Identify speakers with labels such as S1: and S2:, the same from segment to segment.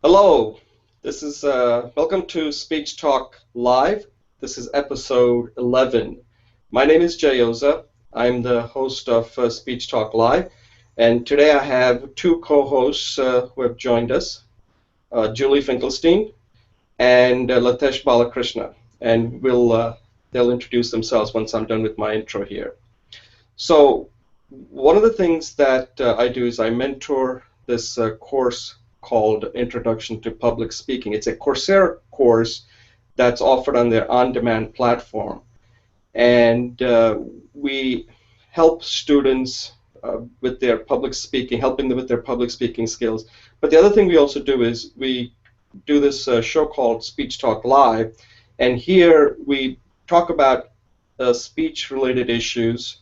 S1: Hello, this is welcome to Speech Talk Live. This is episode 11. My name is Jayoza. I'm the host of Speech Talk Live, and today I have two co-hosts who have joined us, Julie Finkelstein and Latesh Balakrishna, and they'll introduce themselves once I'm done with my intro here. So, one of the things that I do is I mentor this course called Introduction to Public Speaking. It's a Coursera course that's offered on their on-demand platform. And we help students with their public speaking, helping them with their public speaking skills. But the other thing we also do is we do this show called Speech Talk Live. And here we talk about speech-related issues.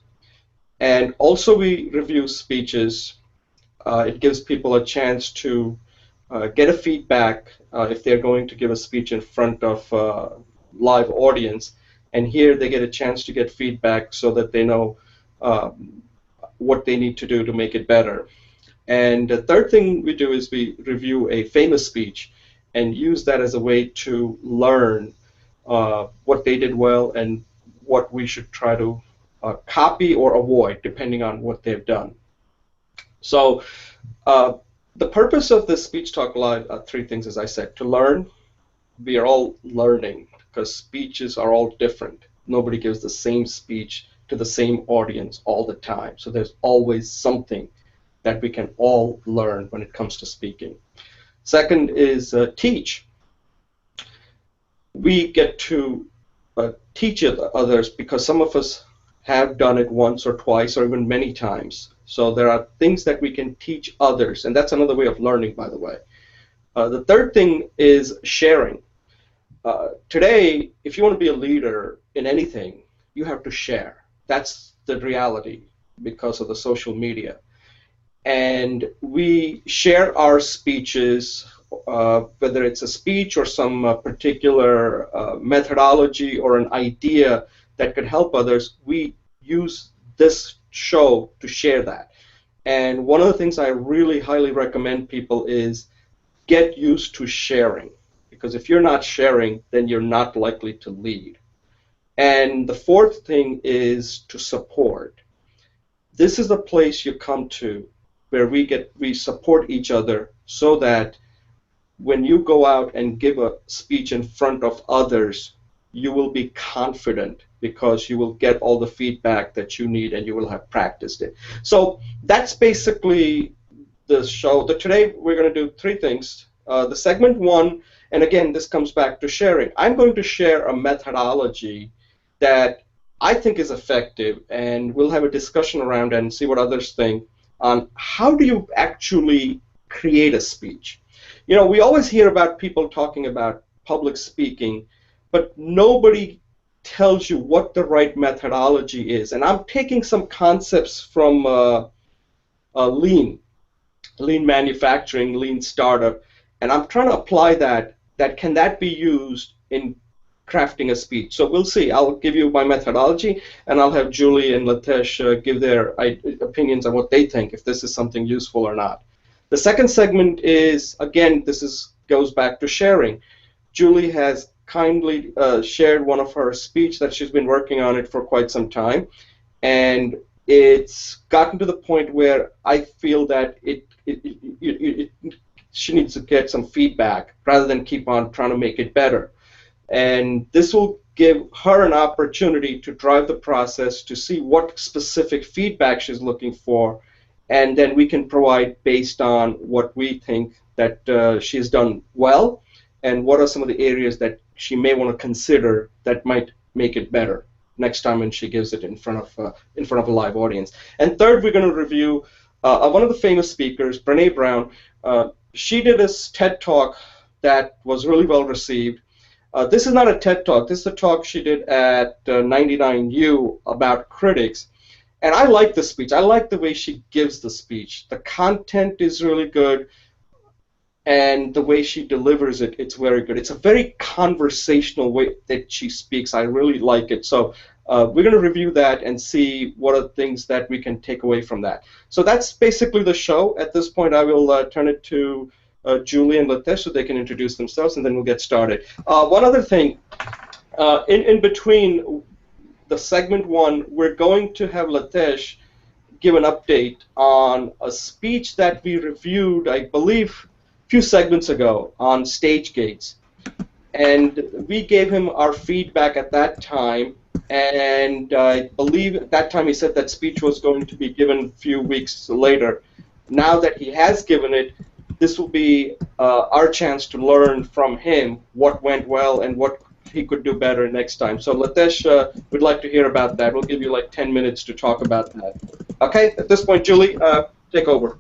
S1: And also we review speeches. It gives people a chance to get a feedback if they're going to give a speech in front of a live audience. And here they get a chance to get feedback so that they know what they need to do to make it better. And the third thing we do is we review a famous speech and use that as a way to learn what they did well and what we should try to copy or avoid, depending on what they've done. So the purpose of this Speech Talk Live are three things, as I said. To learn, we are all learning because speeches are all different. Nobody gives the same speech to the same audience all the time. So there's always something that we can all learn when it comes to speaking. Second is teach. We get to teach others because some of us have done it once or twice or even many times. So there are things that we can teach others, and that's another way of learning, by the way. The third thing is sharing. Today, if you want to be a leader in anything, you have to share. That's the reality because of the social media. And we share our speeches, whether it's a speech or some particular methodology or an idea that could help others. We use this show to share that. And one of the things I really highly recommend people is get used to sharing, because if you're not sharing, then you're not likely to lead. And the fourth thing is to support. This is the place you come to where we support each other so that when you go out and give a speech in front of others, you will be confident because you will get all the feedback that you need and you will have practiced it. So that's basically the show. Today we're going to do three things. The segment one, and again, this comes back to sharing. I'm going to share a methodology that I think is effective, and we'll have a discussion around it and see what others think on how do you actually create a speech. You know, we always hear about people talking about public speaking, but nobody tells you what the right methodology is. And I'm taking some concepts from lean manufacturing, lean startup, and I'm trying to apply that. Can that be used in crafting a speech? So we'll see. I'll give you my methodology, and I'll have Julie and Latesh give their opinions on what they think, if this is something useful or not. The second segment is, again, goes back to sharing. Julie has kindly shared one of her speech that she's been working on it for quite some time, and it's gotten to the point where I feel that she needs to get some feedback rather than keep on trying to make it better. And this will give her an opportunity to drive the process to see what specific feedback she's looking for, and then we can provide based on what we think that she's done well and what are some of the areas that she may want to consider that might make it better next time when she gives it in front of a live audience. And third, we're going to review one of the famous speakers, Brené Brown. She did a TED Talk that was really well received. This is not a TED Talk. This is a talk she did at 99U about critics. And I like the speech. I like the way she gives the speech. The content is really good, and the way she delivers it, it's very good. It's a very conversational way that she speaks. I really like it. So we're going to review that and see what are the things that we can take away from that. So that's basically the show. At this point, I will turn it to Julie and Latesh so they can introduce themselves, and then we'll get started. One other thing, in between the segment one, we're going to have Latesh give an update on a speech that we reviewed, I believe, a few segments ago on stage gates. And we gave him our feedback at that time, and I believe at that time he said that speech was going to be given a few weeks later. Now that he has given it, this will be our chance to learn from him what went well and what he could do better next time. So Latesh would like to hear about that. We'll give you like 10 minutes to talk about that. Okay, at this point, Julie, take over.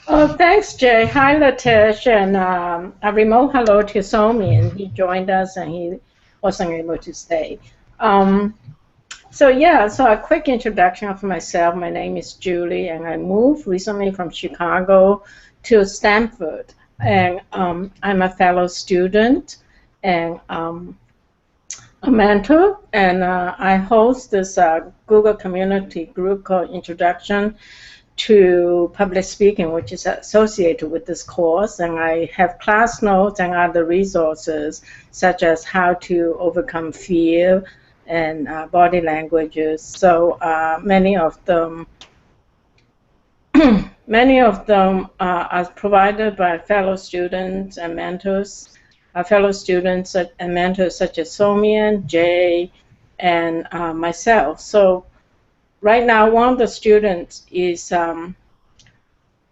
S2: Oh, thanks, Jay. Hi, Latesh, and a remote hello to Somi, and he joined us, and he wasn't able to stay. So a quick introduction of myself. My name is Julie, and I moved recently from Chicago to Stanford, and I'm a fellow student and a mentor, and I host this Google community group called Introduction to Public Speaking, which is associated with this course, and I have class notes and other resources such as how to overcome fear and body languages. So many of them are provided by fellow students and mentors, fellow students and mentors such as Somian, Jay, and myself. So right now, one of the students is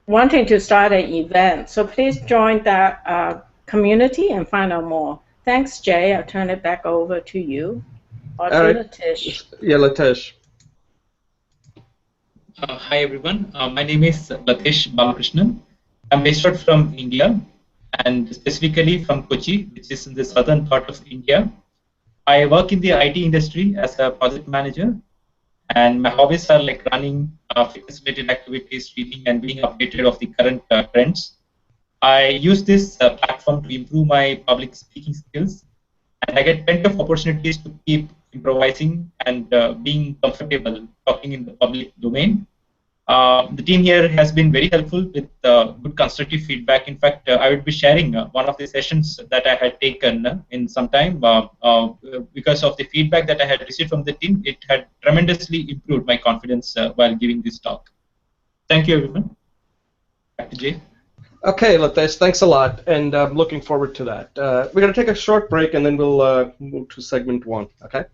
S2: wanting to start an event. So please join that community and find out more. Thanks, Jay. I'll turn it back over to you. Or to Latesh.
S1: Yeah, Latesh.
S3: Hi, everyone. My name is Latesh Balakrishnan. I'm based out from India, and specifically from Kochi, which is in the southern part of India. I work in the IT industry as a project manager. And my hobbies are like running fitness-related activities, reading, and being updated of the current trends. I use this platform to improve my public speaking skills, and I get plenty of opportunities to keep improvising and being comfortable talking in the public domain. The team here has been very helpful with good constructive feedback. In fact, I would be sharing one of the sessions that I had taken in some time because of the feedback that I had received from the team. It had tremendously improved my confidence while giving this talk. Thank you, everyone. Back to Jay.
S1: Okay, Latesh, thanks a lot, and I'm looking forward to that. We're going to take a short break, and then we'll move to segment one, okay?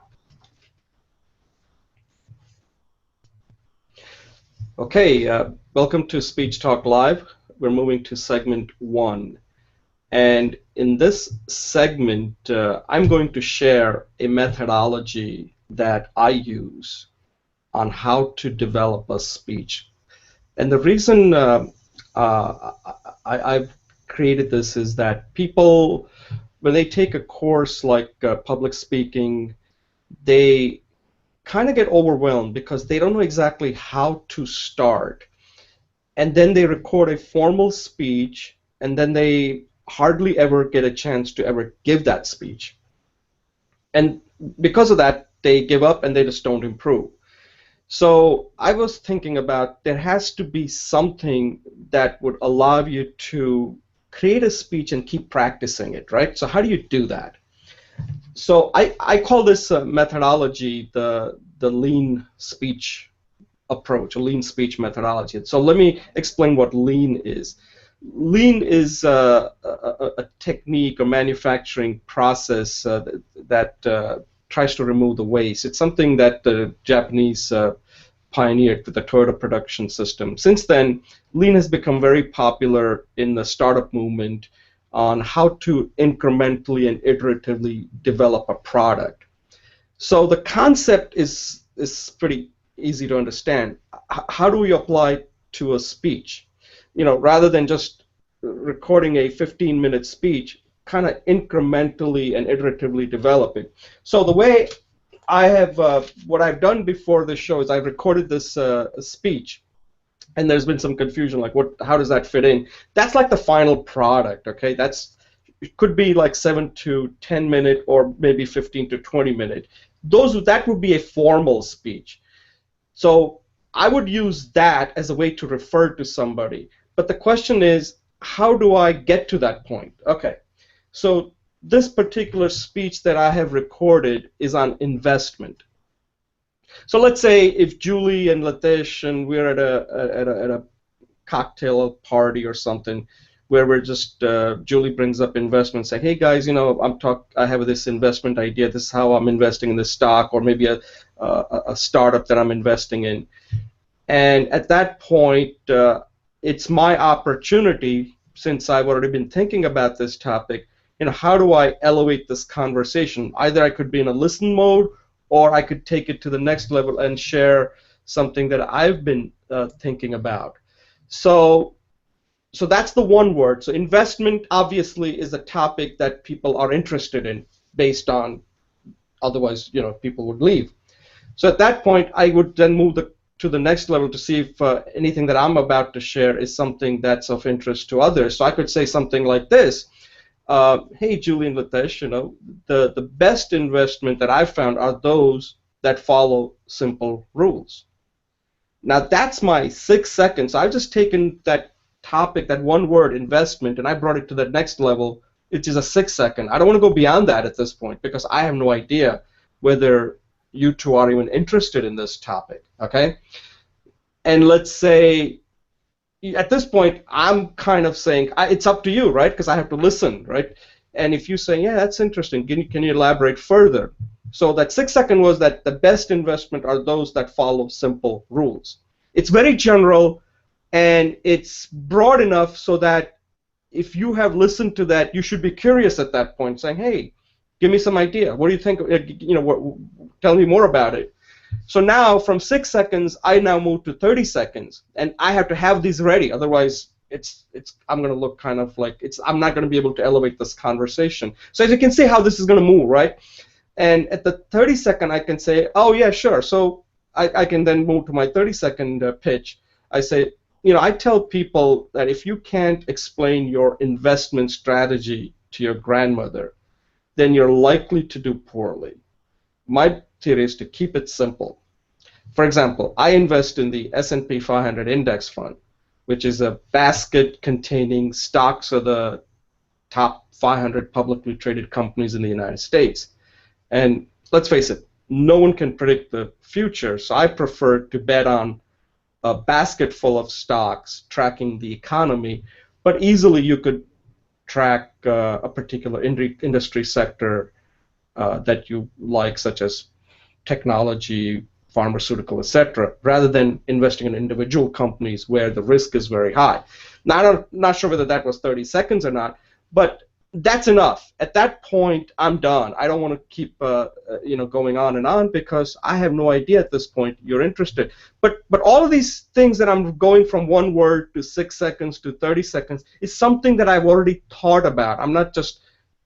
S1: Okay, welcome to Speech Talk Live. We're moving to segment one. And in this segment, I'm going to share a methodology that I use on how to develop a speech. And the reason I've created this is that people, when they take a course like public speaking, they kind of get overwhelmed because they don't know exactly how to start. And then they record a formal speech, and then they hardly ever get a chance to ever give that speech. And because of that, they give up and they just don't improve. So I was thinking about there has to be something that would allow you to create a speech and keep practicing it, right? So how do you do that? So I call this methodology the lean speech approach, a lean speech methodology. So let me explain what lean is. Lean is a technique or manufacturing process that tries to remove the waste. It's something that the Japanese pioneered with the Toyota production system. Since then, lean has become very popular in the startup movement on how to incrementally and iteratively develop a product. So the concept is pretty easy to understand. How do we apply it to a speech? You know, rather than just recording a 15-minute speech, kind of incrementally and iteratively develop it. So the way I have, what I've done before this show is I've recorded this speech, and there's been some confusion, like how does that fit in? That's like the final product, okay? It could be like 7 to 10 minute or maybe 15 to 20 minute. That would be a formal speech. So I would use that as a way to refer to somebody. But the question is, how do I get to that point? Okay, so this particular speech that I have recorded is on investment. So let's say if Julie and Latish and we're at a cocktail party or something where we're just Julie brings up investment, say, hey guys, I have this investment idea. This is how I'm investing in this stock, or maybe a startup that I'm investing in. And at that point, it's my opportunity, since I've already been thinking about this topic, how do I elevate this conversation? Either I could be in a listen mode, or I could take it to the next level and share something that I've been thinking about. So that's the one word. So investment obviously is a topic that people are interested in based on, otherwise, people would leave. So at that point, I would then move to the next level to see if anything that I'm about to share is something that's of interest to others. So I could say something like this. Hey, Julie and Litesh, the best investment that I've found are those that follow simple rules. Now that's my 6 seconds. I've just taken that topic, that one word, investment, and I brought it to the next level, which is a 6 second. I don't want to go beyond that at this point because I have no idea whether you two are even interested in this topic, okay? And let's say at this point I'm kind of saying it's up to you, right? Because I have to listen, right? And if you say, yeah, that's interesting, can you elaborate further? So that 6 second was that the best investment are those that follow simple rules. It's very general and it's broad enough so that if you have listened to that, you should be curious at that point, saying, hey, give me some idea. What do you think? Tell me more about it. So now from 6 seconds, I now move to 30 seconds, and I have to have these ready. Otherwise, I'm going to look kind of like I'm not going to be able to elevate this conversation. So as you can see how this is going to move, right? And at the 30-second, I can say, oh yeah, sure. So I can then move to my 30-second pitch. I say, I tell people that if you can't explain your investment strategy to your grandmother, then you're likely to do poorly. My theory is to keep it simple. For example, I invest in the S&P 500 index fund, which is a basket containing stocks of the top 500 publicly traded companies in the United States. And let's face it, no one can predict the future, so I prefer to bet on a basket full of stocks tracking the economy, but easily you could track a particular industry sector that you like, such as technology, pharmaceutical, etc., rather than investing in individual companies where the risk is very high. Now, I'm not sure whether that was 30 seconds or not, but that's enough. At that point, I'm done. I don't want to keep going on and on because I have no idea at this point you're interested. But all of these things that I'm going from one word to 6 seconds to 30 seconds is something that I've already thought about. I'm not just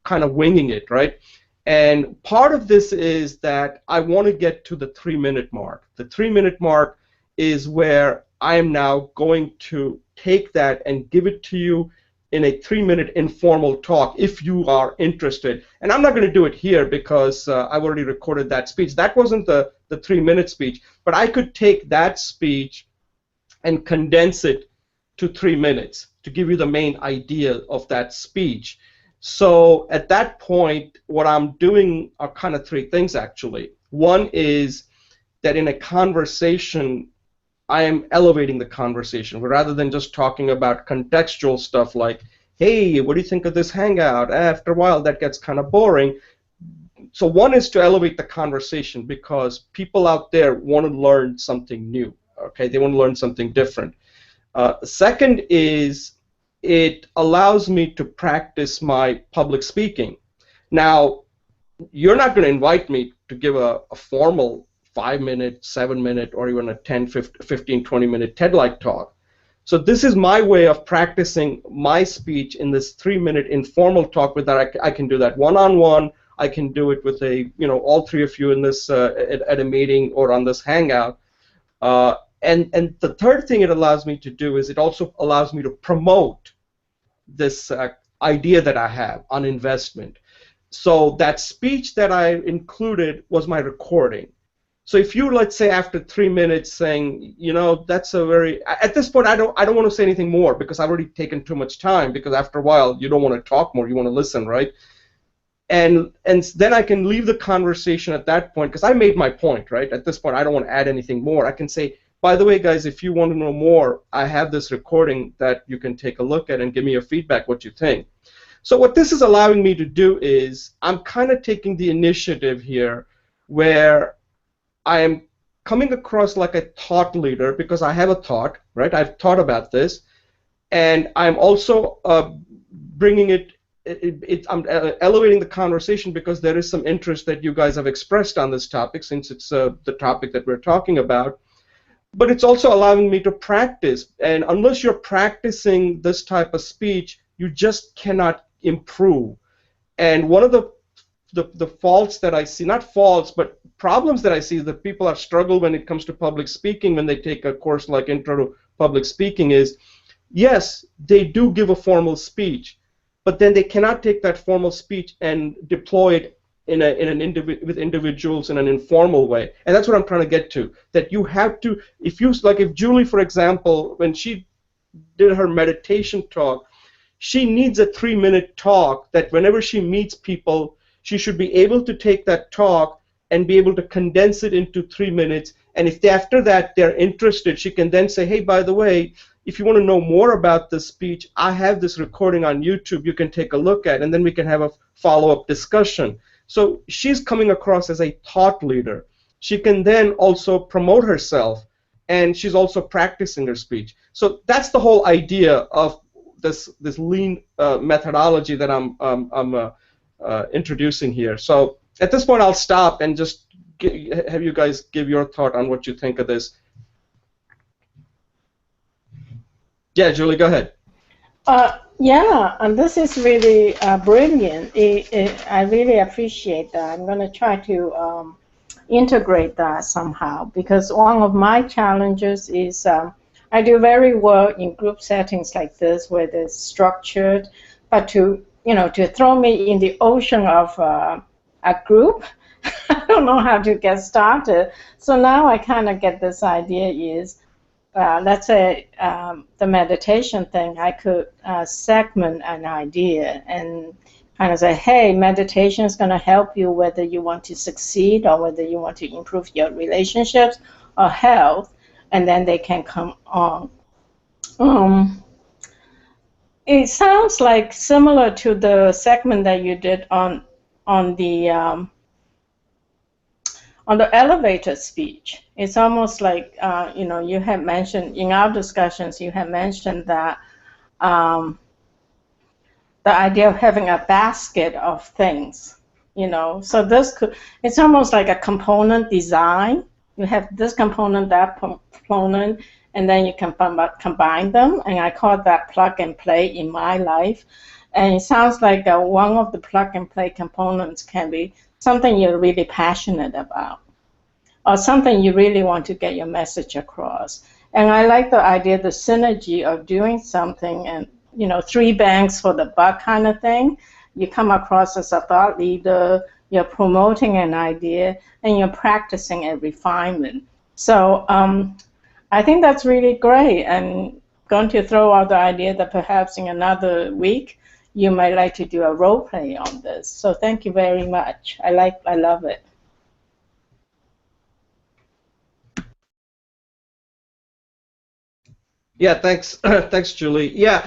S1: kind of winging it, right? And part of this is that I want to get to the 3-minute mark. The 3-minute mark is where I am now going to take that and give it to you in a 3-minute informal talk if you are interested. And I'm not going to do it here because I've already recorded that speech. That wasn't the 3-minute speech, but I could take that speech and condense it to 3 minutes to give you the main idea of that speech. So at that point, what I'm doing are kind of 3 things, actually. One is that in a conversation, I am elevating the conversation rather than just talking about contextual stuff like, hey, what do you think of this hangout? After a while, that gets kind of boring. So one is to elevate the conversation because people out there want to learn something new. Okay, they want to learn something different. Second is it allows me to practice my public speaking. Now, you're not going to invite me to give a formal 5-minute, 7-minute, or even a 10, 15, 20-minute TED-like talk. So this is my way of practicing my speech in this 3-minute informal talk. With that, I can do that one-on-one. I can do it with all 3 of you in this at a meeting or on this hangout. And the third thing it allows me to do is it also allows me to promote this idea that I have on investment. So that speech that I included was my recording. So if you, let's say, after 3 minutes saying, that's a very, at this point, I don't want to say anything more because I've already taken too much time, because after a while you don't want to talk more, you want to listen, right? And then I can leave the conversation at that point, because I made my point, right? At this point, I don't want to add anything more. I can say, by the way, guys, if you want to know more, I have this recording that you can take a look at and give me your feedback, what you think. So what this is allowing me to do is I'm kind of taking the initiative here where I am coming across like a thought leader, because I have a thought, right? I've thought about this, and I'm also bringing I'm elevating the conversation because there is some interest that you guys have expressed on this topic, since it's the topic that we're talking about. But it's also allowing me to practice, and unless you're practicing this type of speech, you just cannot improve. And one of the faults that I see, not faults, but problems that I see that people are struggle when it comes to public speaking when they take a course like Intro to Public Speaking is, yes, they do give a formal speech, but then they cannot take that formal speech and deploy it with individuals in an informal way. And that's what I'm trying to get to, that you have to, if Julie, for example, when she did her meditation talk, she needs a 3-minute talk that whenever she meets people, she should be able to take that talk and be able to condense it into 3 minutes. And if after that they're interested, she can then say, hey, by the way, if you want to know more about this speech, I have this recording on YouTube you can take a look at, and then we can have a follow-up discussion. So she's coming across as a thought leader. She can then also promote herself, and she's also practicing her speech. So that's the whole idea of this lean methodology that I'm introducing here. So at this point, I'll stop and just have you guys give your thought on what you think of this. Yeah, Julie, go ahead.
S2: Yeah, and this is really brilliant. I really appreciate that. I'm going to try to integrate that somehow, because one of my challenges is I do very well in group settings like this where it's structured, but to throw me in the ocean of a group, I don't know how to get started. So now I kind of get this idea is, let's say the meditation thing, I could segment an idea and kind of say, hey, meditation is going to help you whether you want to succeed or whether you want to improve your relationships or health, and then they can come on. It sounds like similar to the segment that you did on the elevator speech. It's almost like, you had mentioned in our discussions, you had mentioned that the idea of having a basket of things, so it's almost like a component design. You have this component, that component, and then you can combine them, and I call that plug and play in my life. And it sounds like one of the plug and play components can be something you're really passionate about, or something you really want to get your message across. And I like the idea, the synergy of doing something and, 3 bangs for the buck kind of thing. You come across as a thought leader, you're promoting an idea, and you're practicing a refinement. So I think that's really great. And going to throw out the idea that perhaps in another week, you might like to do a role play on this. So thank you very much. I love it.
S1: Yeah, thanks, thanks, Julie. Yeah,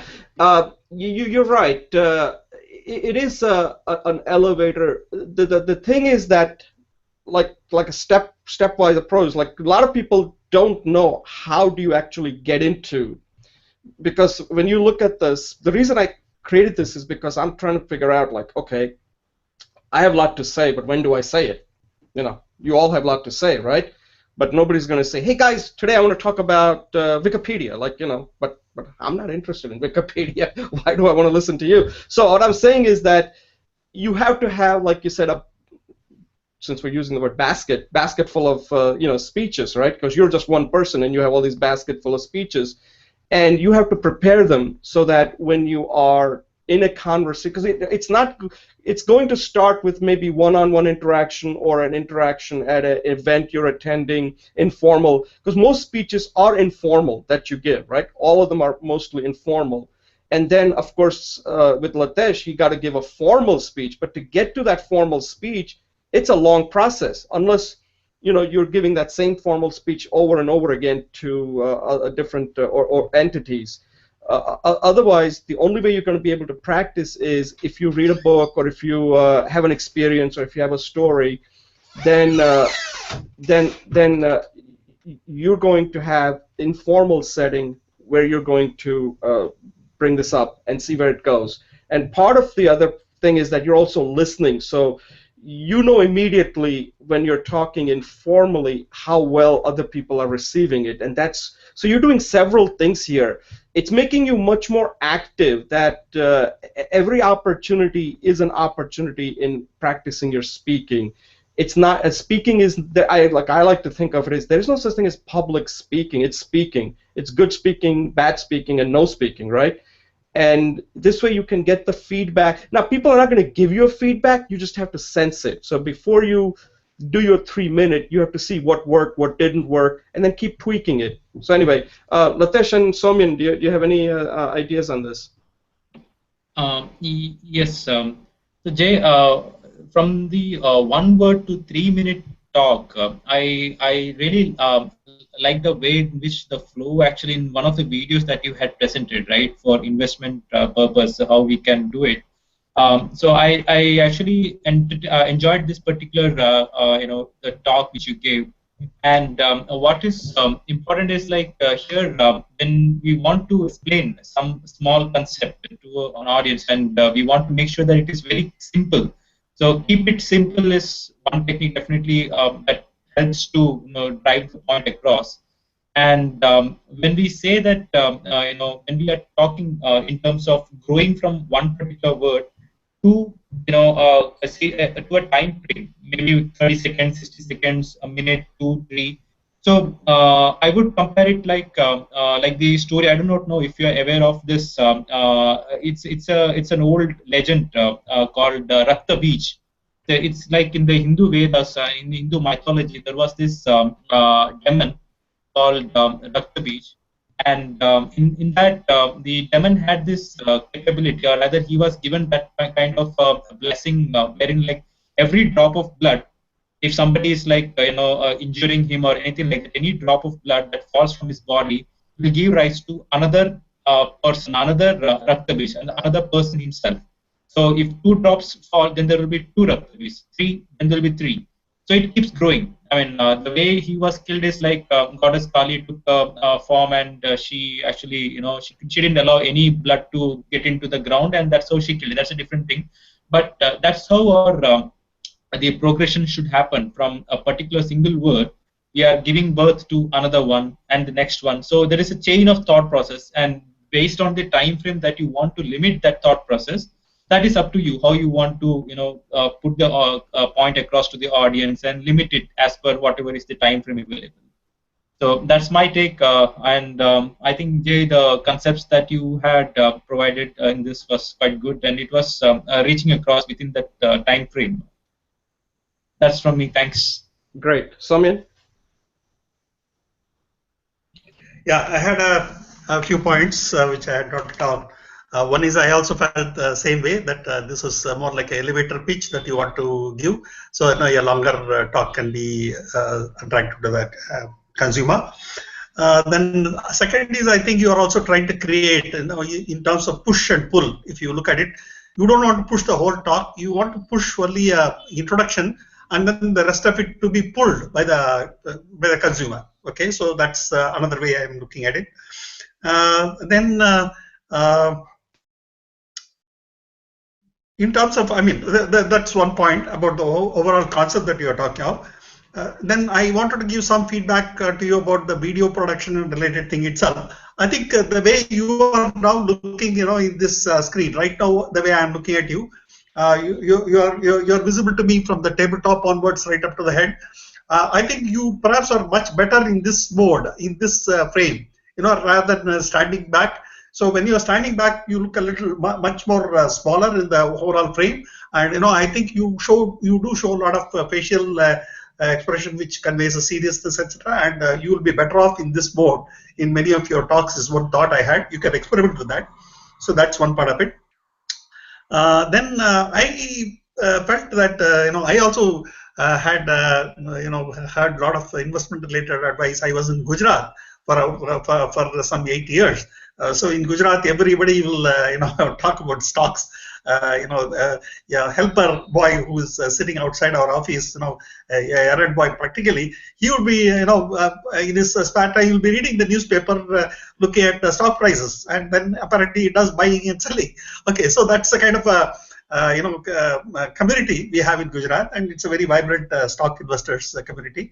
S1: you're right. It is an elevator. The thing is that, like a stepwise approach. Like a lot of people don't know how do you actually get into, because when you look at this, the reason I created this is because I'm trying to figure out, like, okay, I have a lot to say, but when do I say it? You all have a lot to say, right? But nobody's going to say, hey guys, today I want to talk about Wikipedia, but I'm not interested in Wikipedia. Why do I want to listen to you? So what I'm saying is that you have to have, like you said, since we're using the word basket full of speeches, right? Because you're just one person and you have all these basket full of speeches, and you have to prepare them so that when you are in a conversation, because it's going to start with maybe one-on-one interaction or an interaction at an event you're attending, informal, because most speeches are informal that you give, right? All of them are mostly informal. And then, of course, with Latesh, he got to give a formal speech. But to get to that formal speech, it's a long process, unless you're giving that same formal speech over and over again to a different or entities. Otherwise, the only way you're going to be able to practice is if you read a book, or if you have an experience, or if you have a story. Then you're going to have informal setting where you're going to bring this up and see where it goes. And part of the other thing is that you're also listening, so you know immediately when you're talking informally how well other people are receiving it. And so you're doing several things here. It's making you much more active, that every opportunity is an opportunity in practicing your speaking. It's not, as speaking is, I like to think of it as, there's no such thing as public speaking. It's speaking. It's good speaking, bad speaking, and no speaking, right? And this way you can get the feedback. Now, people are not going to give you a feedback. You just have to sense it. So before you do your 3-minute, you have to see what worked, what didn't work, and then keep tweaking it. So anyway, Latesh and Somyan, do you have any ideas on this?
S3: Yes. So Jay, from the 1 word to 3-minute talk, I really like the way in which the flow actually in one of the videos that you had presented, right, for investment purpose, how we can do it. So I actually enjoyed this particular the talk which you gave. And what is important is like here when we want to explain some small concept to an audience, and we want to make sure that it is very simple. So keep it simple is one technique definitely that helps to drive the point across. And when we say that when we are talking in terms of growing from one particular word to to a time frame, maybe 30 seconds, 60 seconds, a minute, 2, 3. So I would compare it like the story. I do not know if you are aware of this. It's an old legend called Rakta Beach. It's like in the Hindu Vedas, in the Hindu mythology, there was this demon called Rakta Beach. And in that, the demon had this capability, or rather, he was given that kind of blessing, wherein like every drop of blood, if somebody is like injuring him or anything like that, any drop of blood that falls from his body will give rise to another person, another Raktabis, and another person himself. So if 2 drops fall, then there will be 2 Raktabis. 3, then there will be 3. So it keeps growing. I mean, the way he was killed is like Goddess Kali took form, and she actually, she didn't allow any blood to get into the ground, and that's how she killed it. That's a different thing. But that's how our the progression should happen. From a particular single word, we are giving birth to another one and the next one. So there is a chain of thought process, and based on the time frame that you want to limit that thought process, that is up to you how you want to put the point across to the audience and limit it as per whatever is the time frame available. So that's my take, and I think Jay, the concepts that you had provided in this was quite good, and it was reaching across within that time frame. That's from me. Thanks.
S1: Great. Somyan?
S4: Yeah, I had a few points which I had noted down. One is I also felt the same way that this is more like an elevator pitch that you want to give. So a longer talk can be attractive to the consumer. Then second is I think you are also trying to create, in terms of push and pull. If you look at it, you don't want to push the whole talk. You want to push only an introduction, and then the rest of it to be pulled by the consumer. Okay, so that's another way I'm looking at it. In terms of, I mean, that's one point about the overall concept that you are talking of. Then I wanted to give some feedback to you about the video production and related thing itself. I think the way you are now looking, in this screen right now, the way I am looking at you, you're visible to me from the tabletop onwards right up to the head. I think you perhaps are much better in this mode, in this frame, rather than standing back. So when you are standing back, you look a little much more smaller in the overall frame. And I think you do show a lot of facial expression which conveys a seriousness, etc. And you will be better off in this mode in many of your talks. Is one thought I had. You can experiment with that. So that's one part of it. Then I felt that I also had had a lot of investment related advice. I was in Gujarat for some 8 years. So in Gujarat, everybody will talk about stocks. Helper boy who is sitting outside our office, errand boy practically, he would be, in his spare time, he will be reading the newspaper, looking at the stock prices, and then apparently he does buying and selling. Okay, so that's the kind of a community we have in Gujarat, and it's a very vibrant stock investors community.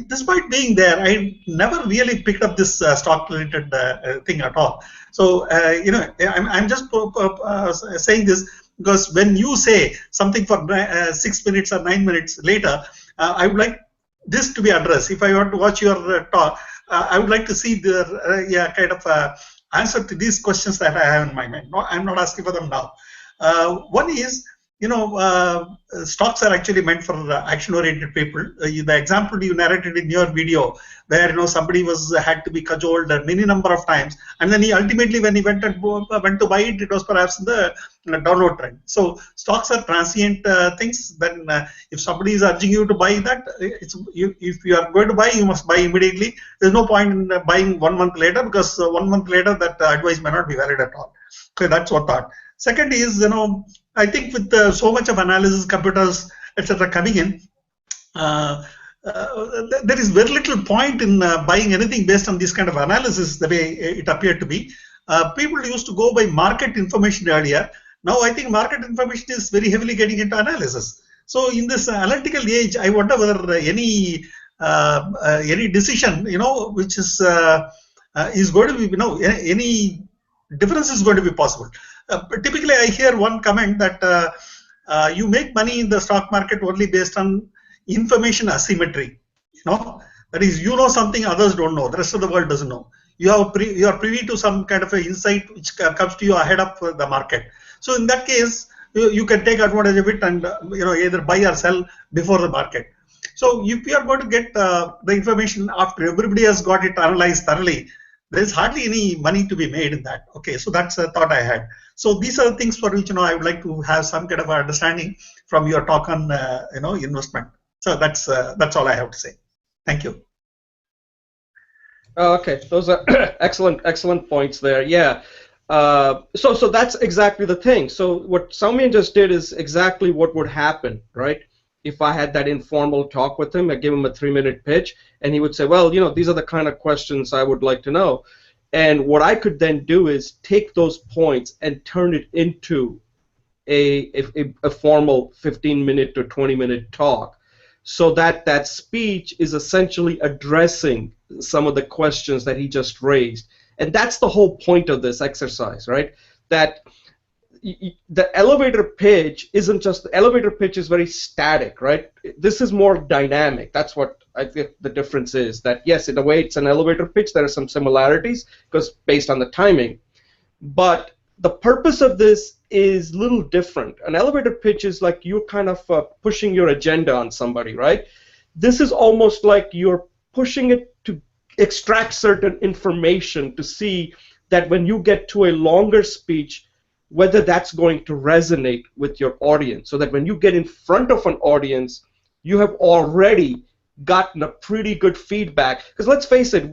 S4: Despite being there, I never really picked up this stock-related thing at all. So, I'm just saying this because when you say something for 6 minutes or 9 minutes later, I would like this to be addressed. If I want to watch your talk, I would like to see the kind of answer to these questions that I have in my mind. No, I'm not asking for them now. One is, stocks are actually meant for action-oriented people. The example you narrated in your video, where somebody had to be cajoled a many number of times, and then he ultimately, when he went to buy it, it was perhaps in the downward trend. So stocks are transient things. Then if somebody is urging you to buy that, if you are going to buy, you must buy immediately. There's no point in buying 1 month later, because 1 month later that advice may not be valid at all. Okay, that's one thought. Second is, I think with so much of analysis, computers, etc. coming in, there is very little point in buying anything based on this kind of analysis, the way it appeared to be. People used to go by market information earlier. Now I think market information is very heavily getting into analysis. So in this analytical age, I wonder whether any decision, which is going to be, any difference is going to be possible. Typically, I hear one comment that you make money in the stock market only based on information asymmetry. That is, something others don't know, the rest of the world doesn't know. You are privy to some kind of an insight which comes to you ahead of the market. So in that case, you can take advantage of it and either buy or sell before the market. So if you are going to get the information after everybody has got it analyzed thoroughly, there is hardly any money to be made in that. Okay, so that's a thought I had. So these are the things for which I would like to have some kind of understanding from your talk on investment. So that's all I have to say. Thank you.
S1: Okay, those are excellent points there. Yeah. So that's exactly the thing. So what Soumyan just did is exactly what would happen, right? If I had that informal talk with him, I give him a 3-minute pitch, and he would say, well, these are the kind of questions I would like to know. And what I could then do is take those points and turn it into a formal 15-minute or 20-minute talk, so that speech is essentially addressing some of the questions that he just raised. And that's the whole point of this exercise, right? That the elevator pitch isn't just, the elevator pitch is very static, right? This is more dynamic. That's what I think the difference is. That yes, in a way it's an elevator pitch. There are some similarities because based on the timing. But the purpose of this is a little different. An elevator pitch is like you're kind of pushing your agenda on somebody, right? This is almost like you're pushing it to extract certain information to see that when you get to a longer speech, whether that's going to resonate with your audience, so that when you get in front of an audience, you have already gotten a pretty good feedback. Because let's face it,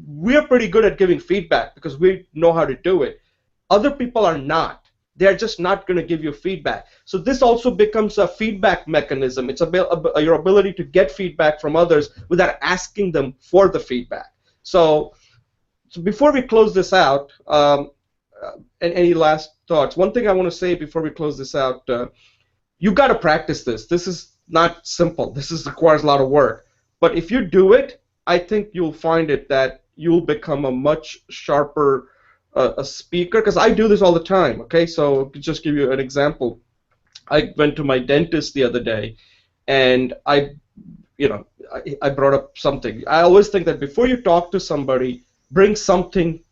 S1: we're pretty good at giving feedback because we know how to do it. Other people are not. They're just not going to give you feedback. So this also becomes a feedback mechanism. It's your ability to get feedback from others without asking them for the feedback. So before we close this out, and any last thoughts? One thing I want to say before we close this out, you've got to practice this. This is not simple. This requires a lot of work. But if you do it, I think you'll find it that you'll become a much sharper a speaker. Because I do this all the time. Okay, so to just give you an example, I went to my dentist the other day, and I brought up something. I always think that before you talk to somebody, bring something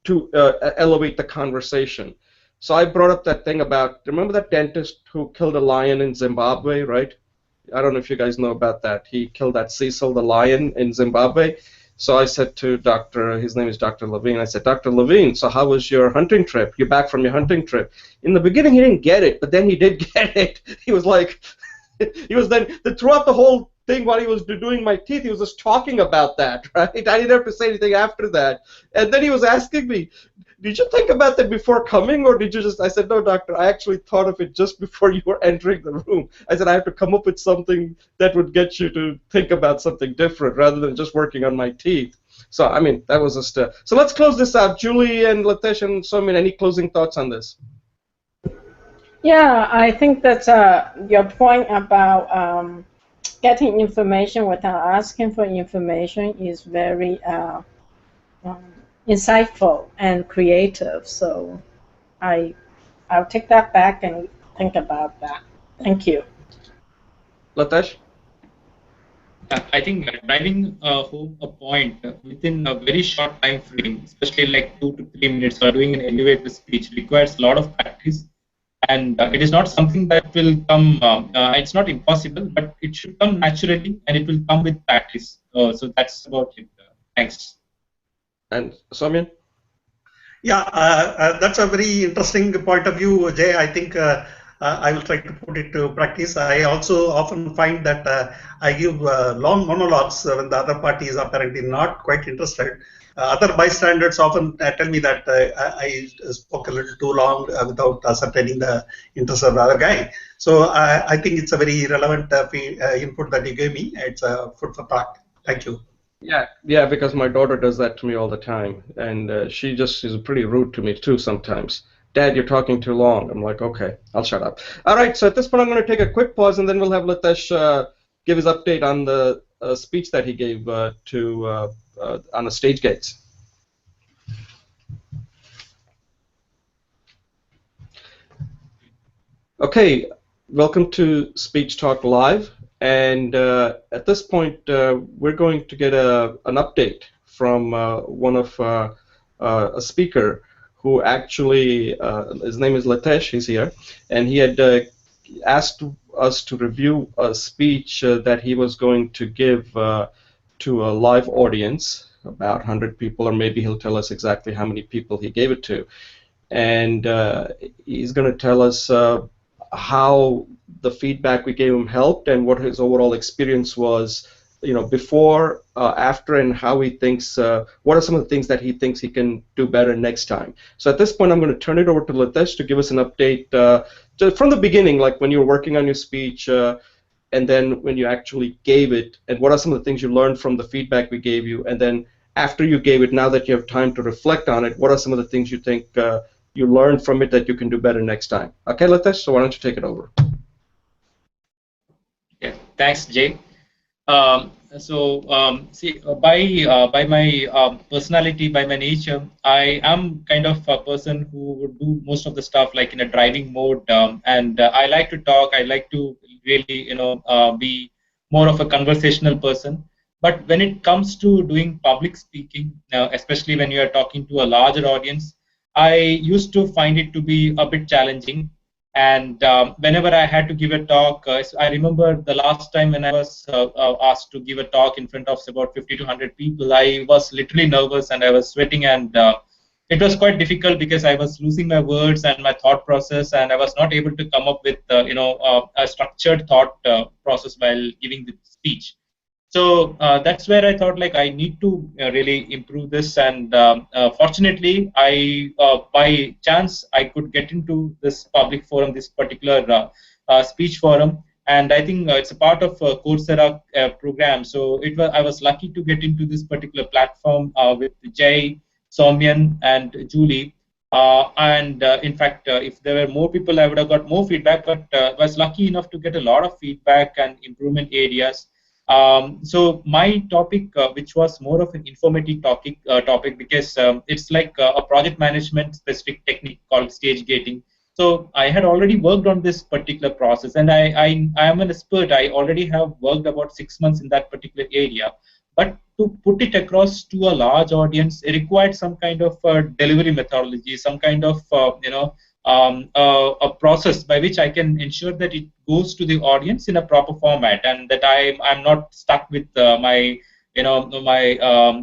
S1: to elevate the conversation. So I brought up that thing about, remember that dentist who killed a lion in Zimbabwe, right? I don't know if you guys know about that. He killed that Cecil the lion in Zimbabwe. So I said to his name is Dr. Levine, I said, Dr. Levine, so how was your hunting trip? You're back from your hunting trip. In the beginning, he didn't get it, but then he did get it. He was like, he was then, throughout the whole thing while he was doing my teeth, he was just talking about that, right? I didn't have to say anything after that. And then he was asking me, did you think about that before coming, or did you just, I said, no, doctor, I actually thought of it just before you were entering the room. I said, I have to come up with something that would get you to think about something different rather than just working on my teeth. So, I mean, that was just, so let's close this out. Julie and Latish and Somin, any closing thoughts on this?
S2: Yeah, I think that's your point about getting information without asking for information is very insightful and creative. So I'll take that back and think about that. Thank you.
S1: Latish?
S3: I think driving home a point within a very short time frame, especially like 2 to 3 minutes, or doing an elevator speech requires a lot of practice, and it is not something that will come. It's not impossible, but it should come naturally, and it will come with practice. So that's about it. Thanks.
S1: And Soumya?
S4: Yeah, that's a very interesting point of view, Jay. I think I will try to put it to practice. I also often find that I give long monologues when the other party is apparently not quite interested. Other bystanders often tell me that I spoke a little too long without ascertaining the interest of the other guy. So I think it's a very relevant input that you gave me. It's food for thought. Thank you.
S1: Yeah, because my daughter does that to me all the time, and she just is pretty rude to me too sometimes. Dad, you're talking too long. I'm like, okay, I'll shut up. All right, so at this point, I'm going to take a quick pause, and then we'll have Litesh give his update on the speech that he gave on the stage gates. Okay, welcome to Speech Talk Live. And at this point, we're going to get an update from one of a speaker who actually, his name is Litesh, he's here, and he had asked us to review a speech that he was going to give to a live audience, about 100 people, or maybe he'll tell us exactly how many people he gave it to. And he's going to tell us how the feedback we gave him helped and what his overall experience was, before, after, and how he thinks, what are some of the things that he thinks he can do better next time. So at this point, I'm going to turn it over to Litesh to give us an update from the beginning, like when you were working on your speech, and then when you actually gave it, and what are some of the things you learned from the feedback we gave you, and then after you gave it, now that you have time to reflect on it, what are some of the things you think you learned from it that you can do better next time? Okay, Litesh, so why don't you take it over?
S3: Yeah, thanks, Jay. See, by my personality, by my nature, I am kind of a person who would do most of the stuff like in a driving mode, and I like to talk. I like to really, be more of a conversational person. But when it comes to doing public speaking, especially when you are talking to a larger audience, I used to find it to be a bit challenging. And whenever I had to give a talk, I remember the last time when I was asked to give a talk in front of about 50 to 100 people, I was literally nervous and I was sweating, and it was quite difficult because I was losing my words and my thought process, and I was not able to come up with a structured thought process while giving the speech. So that's where I thought like I need to really improve this, and fortunately, by chance I could get into this public forum, this particular speech forum, and I think it's a part of a Coursera program. So I was lucky to get into this particular platform with Jay, Soumyan, and Julie. And in fact, if there were more people, I would have got more feedback. But was lucky enough to get a lot of feedback and improvement areas. So my topic, which was more of an informative topic because it's like a project management specific technique called stage gating. So I had already worked on this particular process, and I am an expert. I already have worked about 6 months in that particular area. But to put it across to a large audience, it required some kind of delivery methodology, some kind of a process by which I can ensure that it goes to the audience in a proper format, and that I'm not stuck with my my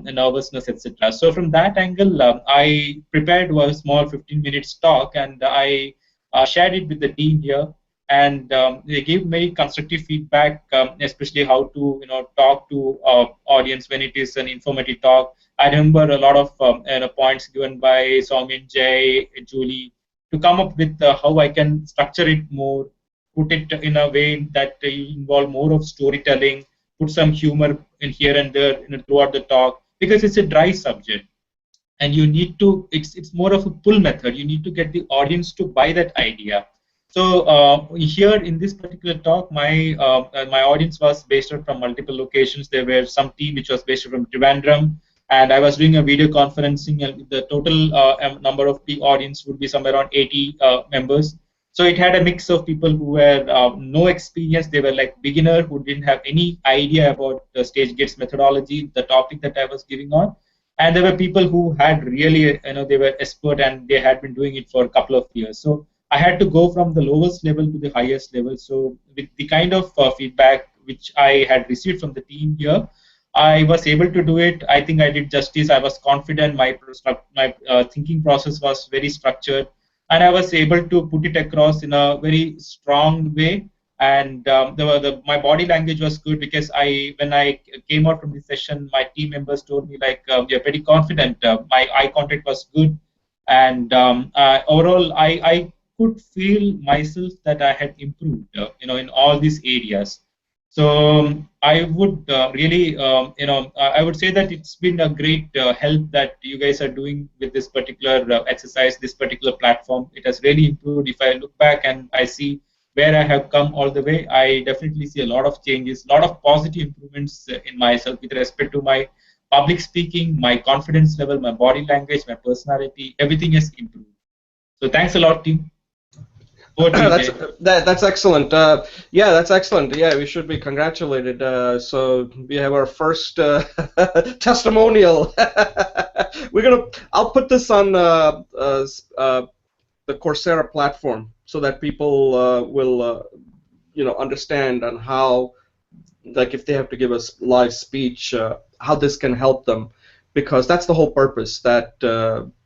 S3: nervousness, etc. So from that angle, I prepared a small 15 minutes talk, and I shared it with the team here, and they gave very constructive feedback, especially how to talk to audience when it is an informative talk. I remember a lot of points given by Soumya, Jay, Julie, to come up with how I can structure it more, put it in a way that involve more of storytelling, put some humor in here and there throughout the talk, because it's a dry subject, and you need to. It's more of a pull method. You need to get the audience to buy that idea. So here in this particular talk, my audience was based out from multiple locations. There were some team which was based from Trivandrum, and I was doing a video conferencing, and the total number of the audience would be somewhere around 80 members. So it had a mix of people who were no experience. They were like beginner who didn't have any idea about the stage gates methodology, the topic that I was giving on, and there were people who had really, they were expert and they had been doing it for a couple of years. So I had to go from the lowest level to the highest level. So with the kind of feedback which I had received from the team here, I was able to do it. I think I did justice. I was confident. My thinking process was very structured, and I was able to put it across in a very strong way. And my body language was good, because when I came out from the session, my team members told me like, "You're pretty confident." My eye contact was good, and overall, I could feel myself that I had improved, in all these areas. So I would really, I would say that it's been a great help that you guys are doing with this particular exercise, this particular platform. It has really improved. If I look back and I see where I have come all the way, I definitely see a lot of changes, a lot of positive improvements in myself with respect to my public speaking, my confidence level, my body language, my personality. Everything has improved. So thanks a lot, team.
S1: That's excellent. Yeah, that's excellent. Yeah, we should be congratulated. So we have our first testimonial. I'll put this on the Coursera platform so that people will understand on how, like, if they have to give a live speech, how this can help them. Because that's the whole purpose, that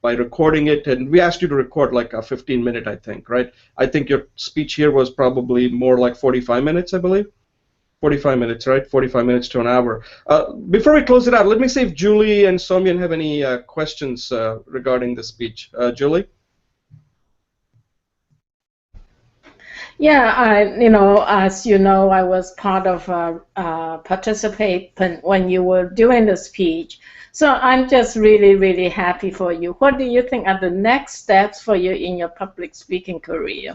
S1: by recording it, and we asked you to record like a 15-minute, I think, right? I think your speech here was probably more like 45 minutes, I believe. 45 minutes, right? 45 minutes to an hour. Before we close it out, let me see if Julie and Soumya have any questions regarding the speech. Julie?
S2: Yeah, as you know, I was part of participant when you were doing the speech. So I'm just really, really happy for you. What do you think are the next steps for you in your public speaking career?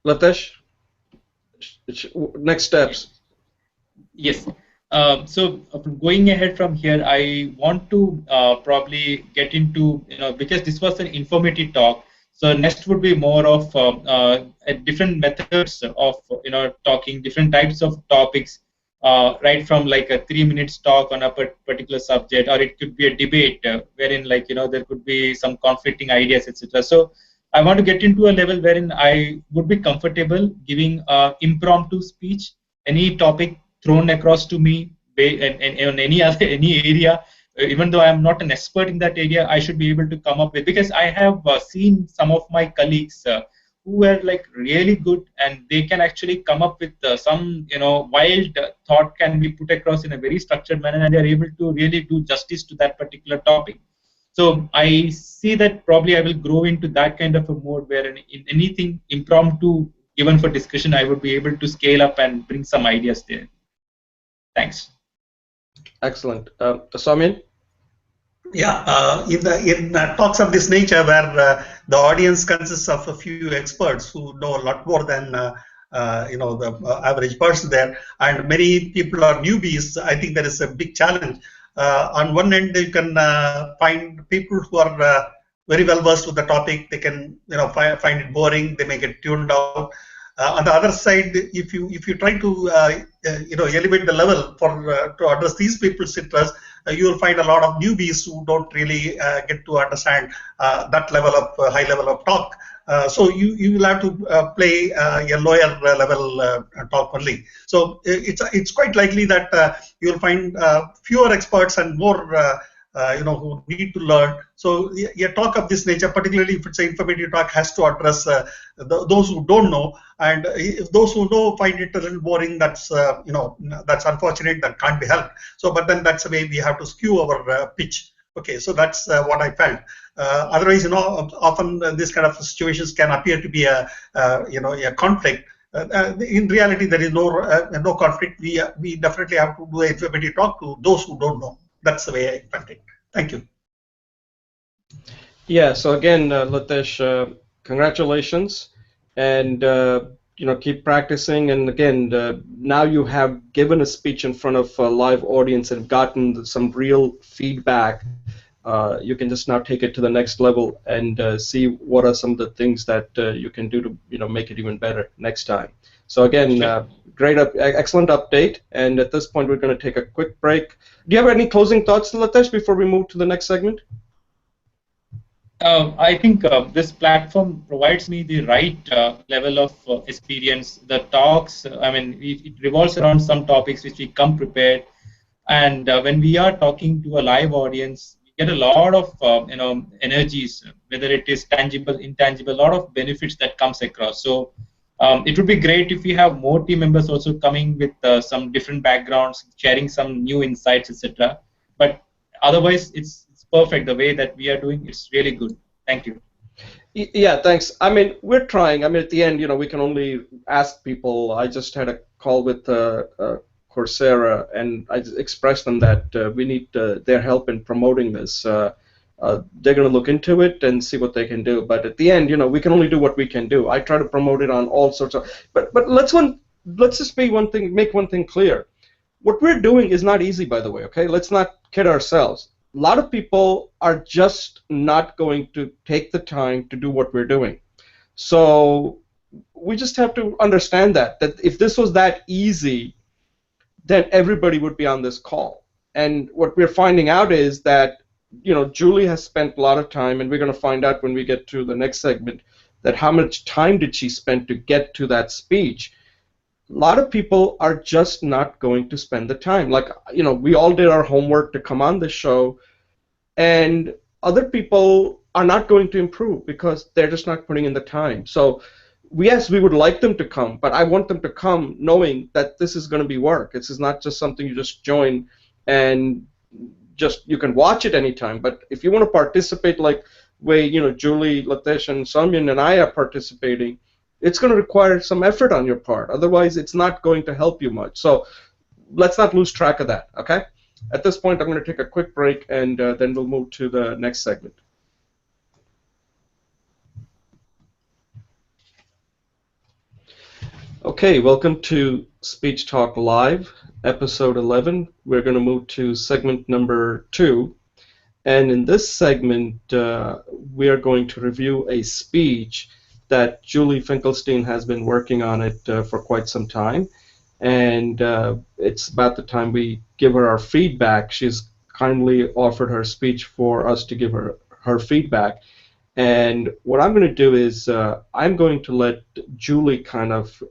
S1: Latesh, next steps.
S3: Yes. So going ahead from here, I want to probably get into, because this was an informative talk. So next would be more of different methods of talking, different types of topics, right from like a 3 minutes talk on a particular subject, or it could be a debate wherein there could be some conflicting ideas, etc. So I want to get into a level wherein I would be comfortable giving impromptu speech, any topic thrown across to me in any area. Even though I am not an expert in that area, I should be able to come up with, because I have seen some of my colleagues who were like really good, and they can actually come up with some wild thought can be put across in a very structured manner, and they are able to really do justice to that particular topic. So I see that probably I will grow into that kind of a mode where in anything impromptu given for discussion, I would be able to scale up and bring some ideas there. Thanks.
S1: Excellent. Soumya?
S4: Yeah, in talks of this nature, where the audience consists of a few experts who know a lot more than the average person there, and many people are newbies, I think there is a big challenge. On one end, you can find people who are very well versed with the topic. They can find it boring. They may get tuned out. On the other side, if you try to elevate the level for to address these people's interests, you will find a lot of newbies who don't really get to understand that level of high level of talk. So you will have to play a lower level talk only. So it's quite likely that you will find fewer experts and more who need to learn. So a talk of this nature, particularly if it's an informative talk, has to address those who don't know, and if those who know find it a little boring, that's that's unfortunate. That can't be helped. So, but then that's the way we have to skew our pitch. Okay, so that's what I felt. Otherwise, often this kind of situations can appear to be a conflict. In reality, there is no conflict. We definitely have to do a informative talk to those who don't know. That's the way I felt it. Thank you.
S1: Yeah. So again, Litesh, congratulations, and keep practicing. And again, now you have given a speech in front of a live audience and gotten some real feedback. You can just now take it to the next level and see what are some of the things that you can do to make it even better next time. So again, excellent update. And at this point, we're going to take a quick break. Do you have any closing thoughts, Litesh, before we move to the next segment?
S3: I think this platform provides me the right level of experience. The talks, it revolves around some topics which we come prepared, and when we are talking to a live audience, we get a lot of energies, whether it is tangible, intangible, a lot of benefits that comes across. So it would be great if we have more team members also coming with some different backgrounds, sharing some new insights, etc. But otherwise, it's perfect the way that we are doing. It's really good. Thank you.
S1: Yeah, thanks. I mean, we're trying. I mean, at the end, we can only ask people. I just had a call with Coursera, and I expressed them that we need their help in promoting this. They're going to look into it and see what they can do. But at the end, we can only do what we can do. I try to promote it on all sorts of. But let's just make one thing clear. What we're doing is not easy, by the way. Okay, let's not kid ourselves. A lot of people are just not going to take the time to do what we're doing. So we just have to understand that if this was that easy, then everybody would be on this call. And what we're finding out is that, Julie has spent a lot of time, and we're going to find out when we get to the next segment that how much time did she spend to get to that speech. A lot of people are just not going to spend the time. Like, we all did our homework to come on this show, and other people are not going to improve because they're just not putting in the time. So, yes, we would like them to come, but I want them to come knowing that this is going to be work. This is not just something you just join and you can watch it anytime. But if you want to participate like way, Julie, Litesh, and Samyan and I are participating, it's going to require some effort on your part. Otherwise, it's not going to help you much. So let's not lose track of that, okay? At this point, I'm going to take a quick break, and then we'll move to the next segment. Okay, welcome to Speech Talk Live, episode 11. We're going to move to segment number 2. And in this segment, we are going to review a speech that Julie Finkelstein has been working on it for quite some time. And it's about the time we give her our feedback. She's kindly offered her speech for us to give her feedback. And what I'm going to do is I'm going to let Julie kind of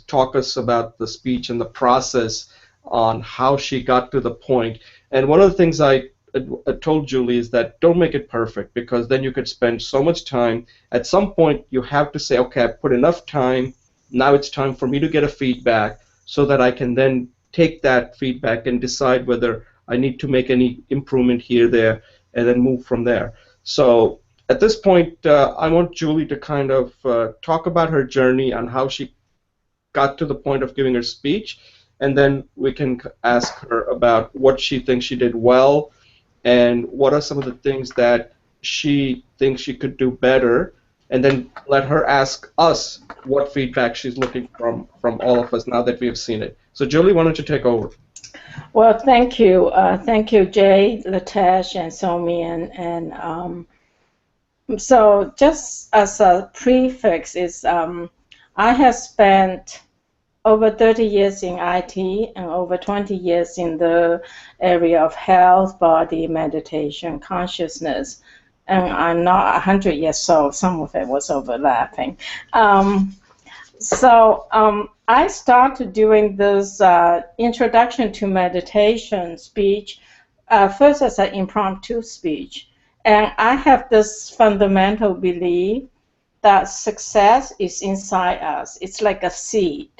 S1: talk us about the speech and the process on how she got to the point. And one of the things I told Julie is that don't make it perfect, because then you could spend so much time. At some point, you have to say, okay, I put enough time. Now it's time for me to get a feedback so that I can then take that feedback and decide whether I need to make any improvement here, there, and then move from there. So at this point, I want Julie to kind of talk about her journey and how she got to the point of giving her speech, and then we can ask her about what she thinks she did well and what are some of the things that she thinks she could do better, and then let her ask us what feedback she's looking from all of us now that we have seen it. So Julie, why don't you take over?
S2: Well, thank you. Thank you, Jay, Litesh, and Somi, and So just as a prefix is, I have spent over 30 years in IT and over 20 years in the area of health, body, meditation, consciousness. And I'm not 100 years old. Some of it was overlapping. I started doing this introduction to meditation speech first as an impromptu speech. And I have this fundamental belief that success is inside us. It's like a seed.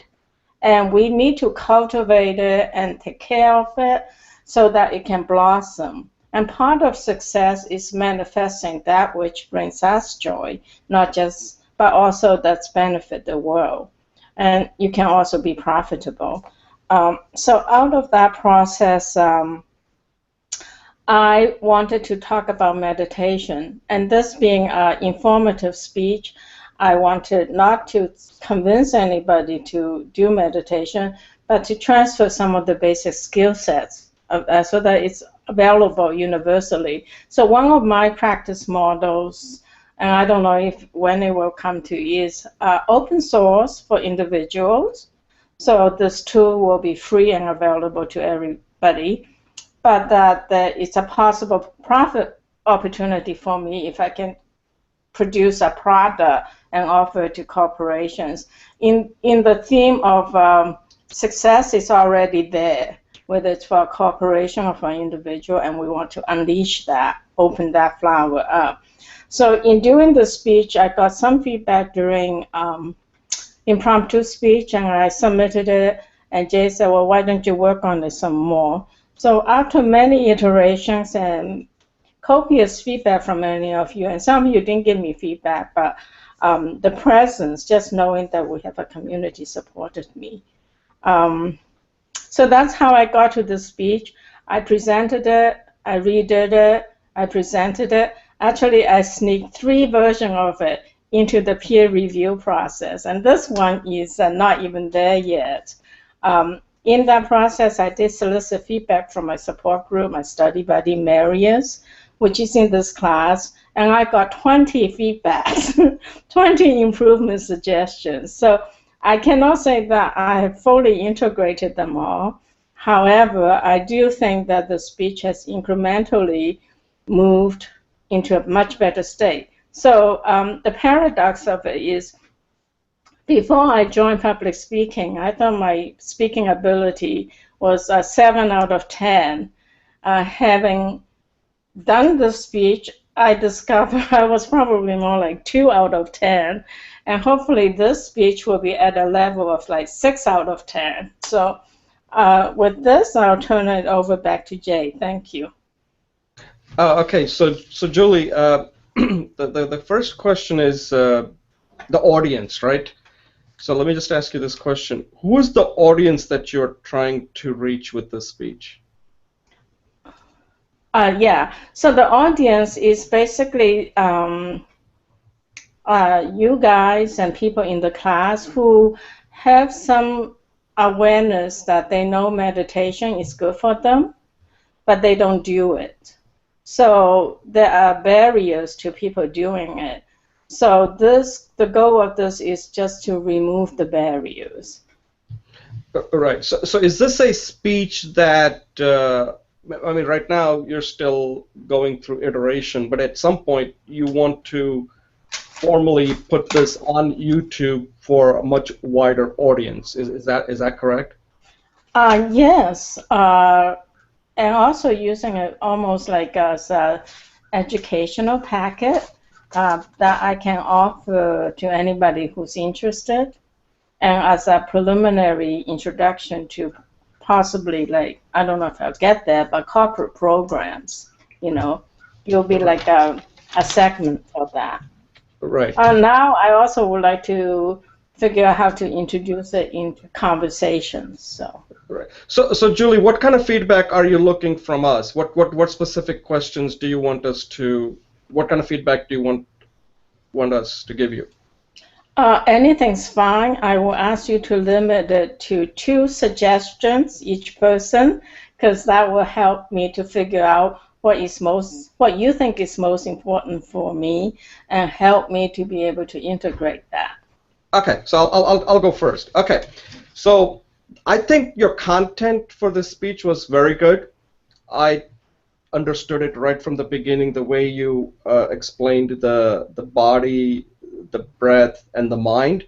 S2: And we need to cultivate it and take care of it so that it can blossom. And part of success is manifesting that which brings us joy, not just, but also that's benefit the world. And you can also be profitable. So out of that process, I wanted to talk about meditation. And this being an informative speech, I wanted not to convince anybody to do meditation, but to transfer some of the basic skill sets so that it's available universally. So one of my practice models, and I don't know if when it will come to, is open source for individuals. So this tool will be free and available to everybody, but that it's a possible profit opportunity for me if I can produce a product and offer it to corporations. In the theme of success is already there, whether it's for a corporation or for an individual, and we want to unleash that, open that flower up. So in doing the speech, I got some feedback during impromptu speech, and I submitted it, and Jay said, well, why don't you work on it some more? So after many iterations and copious feedback from many of you, and some of you didn't give me feedback, but the presence, just knowing that we have a community, supported me. So that's how I got to the speech. I presented it, I redid it, I presented it. Actually, I sneaked 3 versions of it into the peer review process, and this one is not even there yet. In that process, I did solicit feedback from my support group, my study buddy, Marius, which is in this class, and I got 20 feedbacks, 20 improvement suggestions. So I cannot say that I have fully integrated them all. However, I do think that the speech has incrementally moved into a much better state. So the paradox of it is, before I joined public speaking, I thought my speaking ability was a 7 out of 10. Having done the speech, I discovered I was probably more like 2 out of 10. And hopefully this speech will be at a level of like 6 out of 10. So with this, I'll turn it over back to Jay. Thank you.
S1: Okay, so Julie, the first question is the audience, right? So let me just ask you this question. Who is the audience that you're trying to reach with this speech?
S2: Yeah, so the audience is basically you guys and people in the class who have some awareness that they know meditation is good for them, but they don't do it. So there are barriers to people doing it. So the goal of this is just to remove the barriers.
S1: Right. So is this a speech that, I mean, right now you're still going through iteration, but at some point you want to formally put this on YouTube for a much wider audience. Is that correct?
S2: Yes. And also using it almost like as an educational packet that I can offer to anybody who's interested, and as a preliminary introduction to possibly, like, I don't know if I'll get there, but corporate programs, you'll be like a segment for that.
S1: Right.
S2: Now I also would like to figure out how to introduce it into conversations. So.
S1: Right. So Julie, what kind of feedback are you looking from us? What specific questions do you want us to? What kind of feedback do you want us to give you?
S2: Anything's fine. I will ask you to limit it to 2 suggestions each person, because that will help me to figure out what you think is most important for me, and help me to be able to integrate that.
S1: Okay, so I'll go first. Okay, so I think your content for this speech was very good. I understood it right from the beginning. The way you explained the body, the breath, and the mind.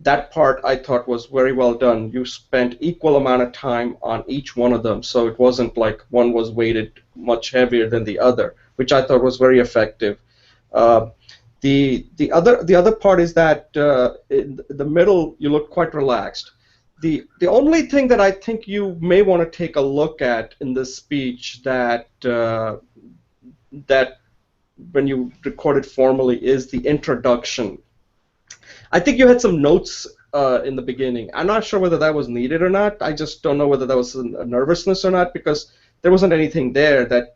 S1: That part I thought was very well done. You spent equal amount of time on each one of them, so it wasn't like one was weighted much heavier than the other, which I thought was very effective. Uh, the other part is that in the middle you look quite relaxed. The only thing that I think you may want to take a look at in this speech that when you record it formally is the introduction. I think you had some notes in the beginning. I'm not sure whether that was needed or not. I just don't know whether that was a nervousness or not, because there wasn't anything there that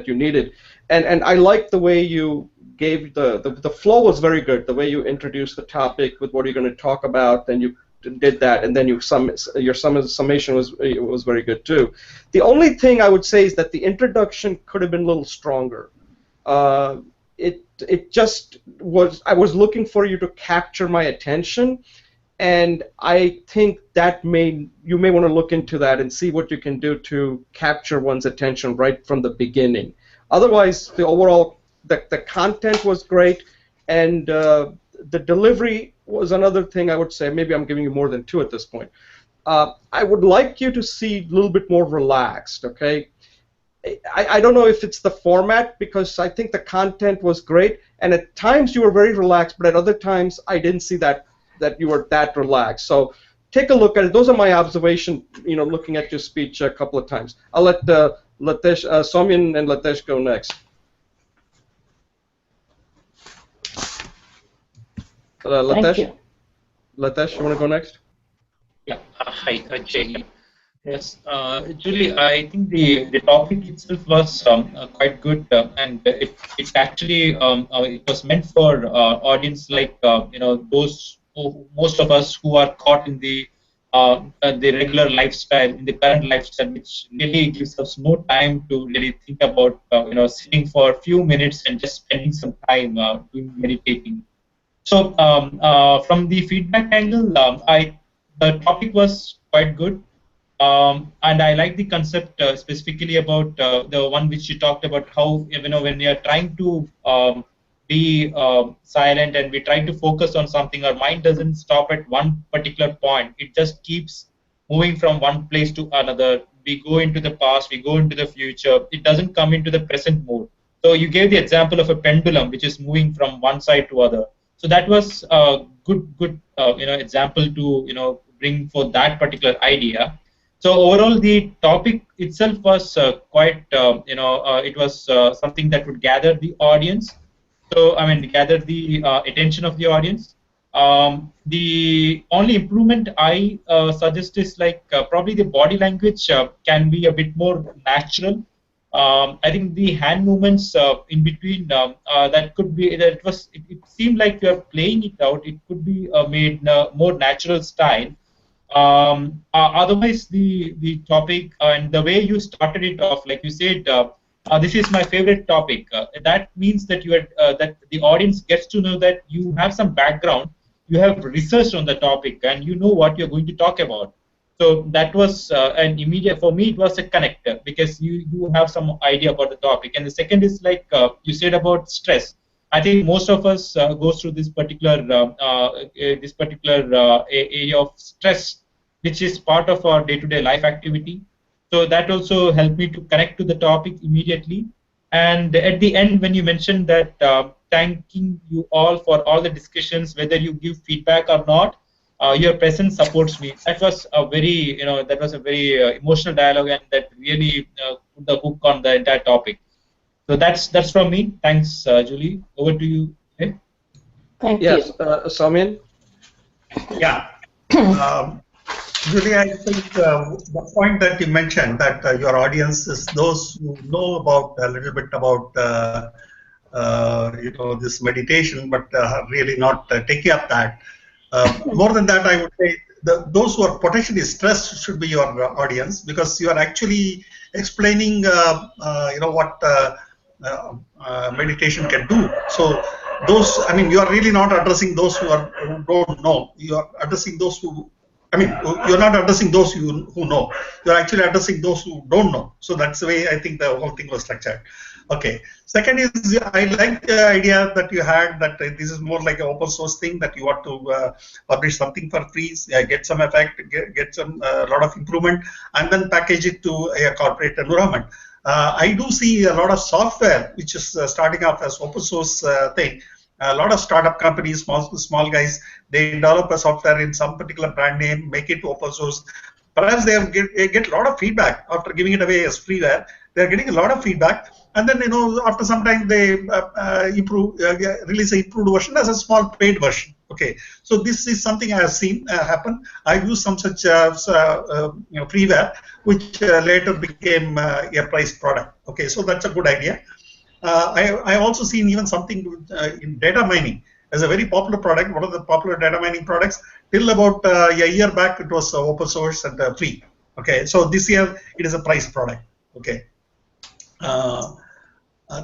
S1: you needed. And I like the way you gave the flow was very good. The way you introduced the topic with what you're going to talk about, then you did that, and then your summation was very good too. The only thing I would say is that the introduction could have been a little stronger. Uh, it just was. I was looking for you to capture my attention, and I think that you may want to look into that and see what you can do to capture one's attention right from the beginning. Otherwise, the content was great, and the delivery was another thing I would say. Maybe I'm giving you more than two at this point. I would like you to see a little bit more relaxed, okay? I don't know if it's the format, because I think the content was great, and at times you were very relaxed, but at other times I didn't see that you were that relaxed. So take a look at it. Those are my observations, looking at your speech a couple of times. I'll let Latesh, Soumyan and Latesh go next. Latesh?
S2: Thank you.
S1: Latesh, you want to go next?
S3: Yeah, hi, Jay. Yes, Julie, I think the topic itself was quite good, and it actually it was meant for audience like those most of us who are caught in the regular lifestyle, in the current lifestyle, which really gives us no time to really think about sitting for a few minutes and just spending some time doing meditating. So from the feedback angle, the topic was quite good. And I like the concept specifically about the one which you talked about, how when we are trying to be silent and we try to focus on something, our mind doesn't stop at one particular point. It just keeps moving from one place to another. We go into the past, we go into the future. It doesn't come into the present mode. So you gave the example of a pendulum which is moving from one side to other. So that was a good example to bring for that particular idea. So overall, the topic itself was quite, it was something that would gather the audience. So, I mean, gather the attention of the audience. The only improvement I suggest is probably the body language can be a bit more natural. I think the hand movements in between that could be that it seemed like you are playing it out. It could be made in a more natural style. Otherwise, the topic and the way you started it off, like you said, this is my favorite topic. That means that that the audience gets to know that you have some background, you have researched on the topic, and you know what you're going to talk about. So that was an immediate, for me, it was a connector because you have some idea about the topic. And the second is you said about stress. I think most of us goes through this particular area of stress, which is part of our day-to-day life activity. So that also helped me to connect to the topic immediately. And at the end, when you mentioned that thanking you all for all the discussions, whether you give feedback or not, your presence supports me. That was a very emotional dialogue, and that really put the hook on the entire topic. So that's from me. Thanks, Julie. Over to you. Okay?
S2: Thank
S1: yes,
S2: you.
S1: Soumyan?
S4: Yeah. Julie, I think the point that you mentioned that your audience is those who know about a little bit about this meditation, but really not taking up that. More than that, I would say those who are potentially stressed should be your audience, because you are actually explaining what meditation can do. So those, I mean, you are really not addressing those who don't know. You are addressing those who, I mean, you're not addressing those who know. You're actually addressing those who don't know. So that's the way I think the whole thing was structured. Okay. Second is, I like the idea that you had that this is more like an open source thing, that you want to publish something for free, get some effect, get some lot of improvement, and then package it to a corporate environment. I do see a lot of software which is starting off as open source thing. A lot of startup companies, small guys, they develop a software in some particular brand name, make it open source. Perhaps they get a lot of feedback after giving it away as freeware. They're getting a lot of feedback, and then after some time they release an improved version as a small paid version. Okay, so this is something I have seen happen. I used some such freeware, which later became a priced product. Okay, so that's a good idea. I also seen even something in data mining as a very popular product, one of the popular data mining products. Till about a year back, it was open source and free. Okay, so this year it is a priced product. Okay.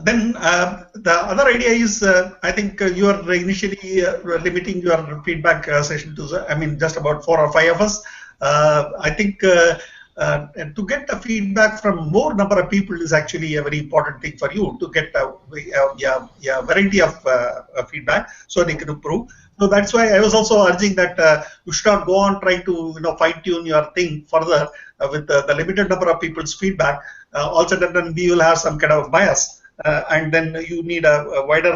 S4: Then the other idea is, I think you are initially limiting your feedback session to, I mean, just about 4 or 5 of us. I think to get the feedback from more number of people is actually a very important thing for you, to get a variety of feedback so they can improve. So that's why I was also urging that you should not go on trying to fine tune your thing further with the limited number of people's feedback. Also, then we will have some kind of bias, and then you need a wider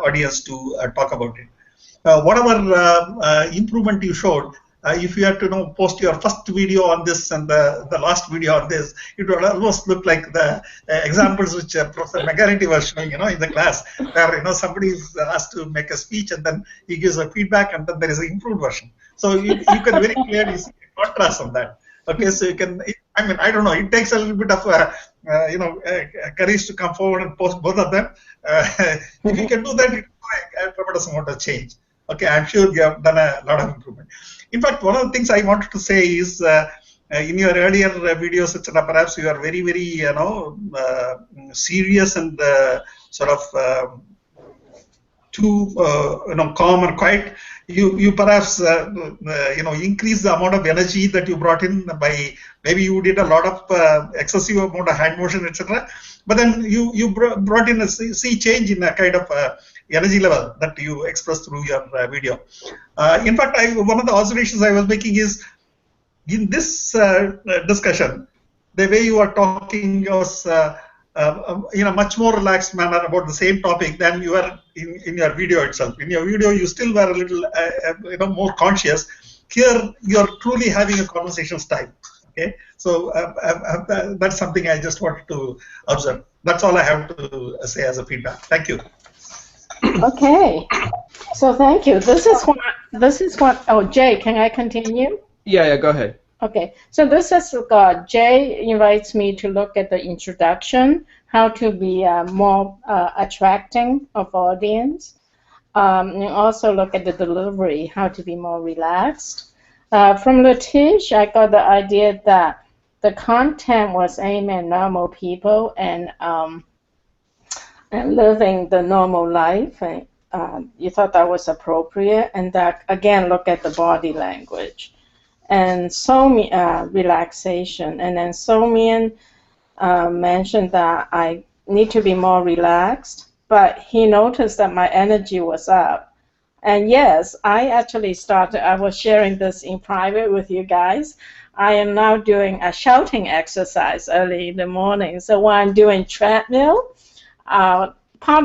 S4: audience to talk about it. Whatever improvement you showed, if you had to post your first video on this and the last video on this, it would almost look like the examples which Professor McGarity was showing, in the class, where somebody is asked to make a speech and then he gives a feedback and then there is an improved version. So you can very clearly see a contrast on that. Okay, so you can, I mean, I don't know, it takes a little bit of courage to come forward and post both of them. If you can do that, it will make a tremendous amount of change. Okay, I'm sure you have done a lot of improvement. In fact, one of the things I wanted to say is, in your earlier videos, etc., perhaps you are very, very, serious and sort of too, calm and quiet. You perhaps, increase the amount of energy that you brought in by, maybe you did a lot of excessive amount of hand motion, etc. But then you brought in a sea change in a kind of energy level that you expressed through your video. In fact, one of the observations I was making is, in this discussion, the way you are talking was in a much more relaxed manner about the same topic than you were in your video itself. In your video, you still were a little more conscious. Here, you're truly having a conversation style. Okay, so that's something I just wanted to observe. That's all I have to say as a feedback. Thank you.
S2: Okay, so thank you. This is what. Oh, Jay, can I continue?
S1: Yeah, go ahead.
S2: Okay, so this is Jay invites me to look at the introduction, how to be more attracting of audience, and also look at the delivery, how to be more relaxed. From Latish, I got the idea that the content was aimed at normal people and living the normal life. And, you thought that was appropriate, and that again, look at the body language. And relaxation. And then Somian mentioned that I need to be more relaxed, but he noticed that my energy was up. And yes, I actually started, I was sharing this in private with you guys. I am now doing a shouting exercise early in the morning. So when I'm doing treadmill, part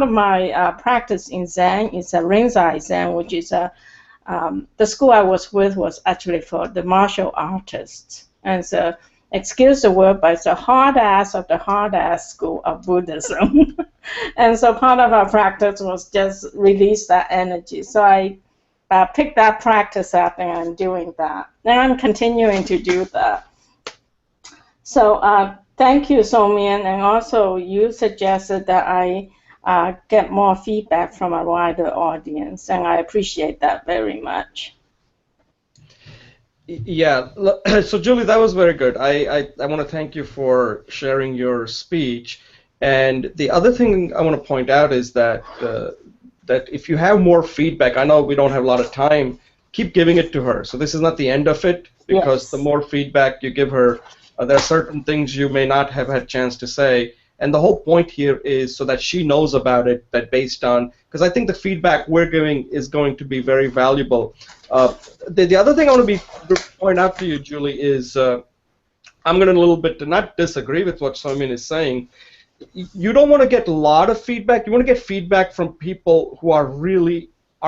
S2: of my practice in Zen is a Rinzai Zen, which is the school I was with was actually for the martial artists. And so, excuse the word, but it's the hard ass of the hard ass school of Buddhism. And so part of our practice was just release that energy. So I picked that practice up and I'm doing that. And I'm continuing to do that. So thank you, Somian. And also you suggested that I get more feedback from a wider audience, and I appreciate that very much.
S1: Yeah, so Julie, that was very good. I want to thank you for sharing your speech. And the other thing I want to point out is that if you have more feedback, I know we don't have a lot of time, keep giving it to her. So this is not the end of it, because the
S2: Yes.
S1: more feedback you give her, there are certain things you may not have had a chance to say. And the whole point here is so that she knows about it, that based on, because I think the feedback we're giving is going to be very valuable. The other thing I want to point out to you, Julie, is I'm going to a little bit not disagree with what Somin is saying. You don't want to get a lot of feedback. You want to get feedback from people who are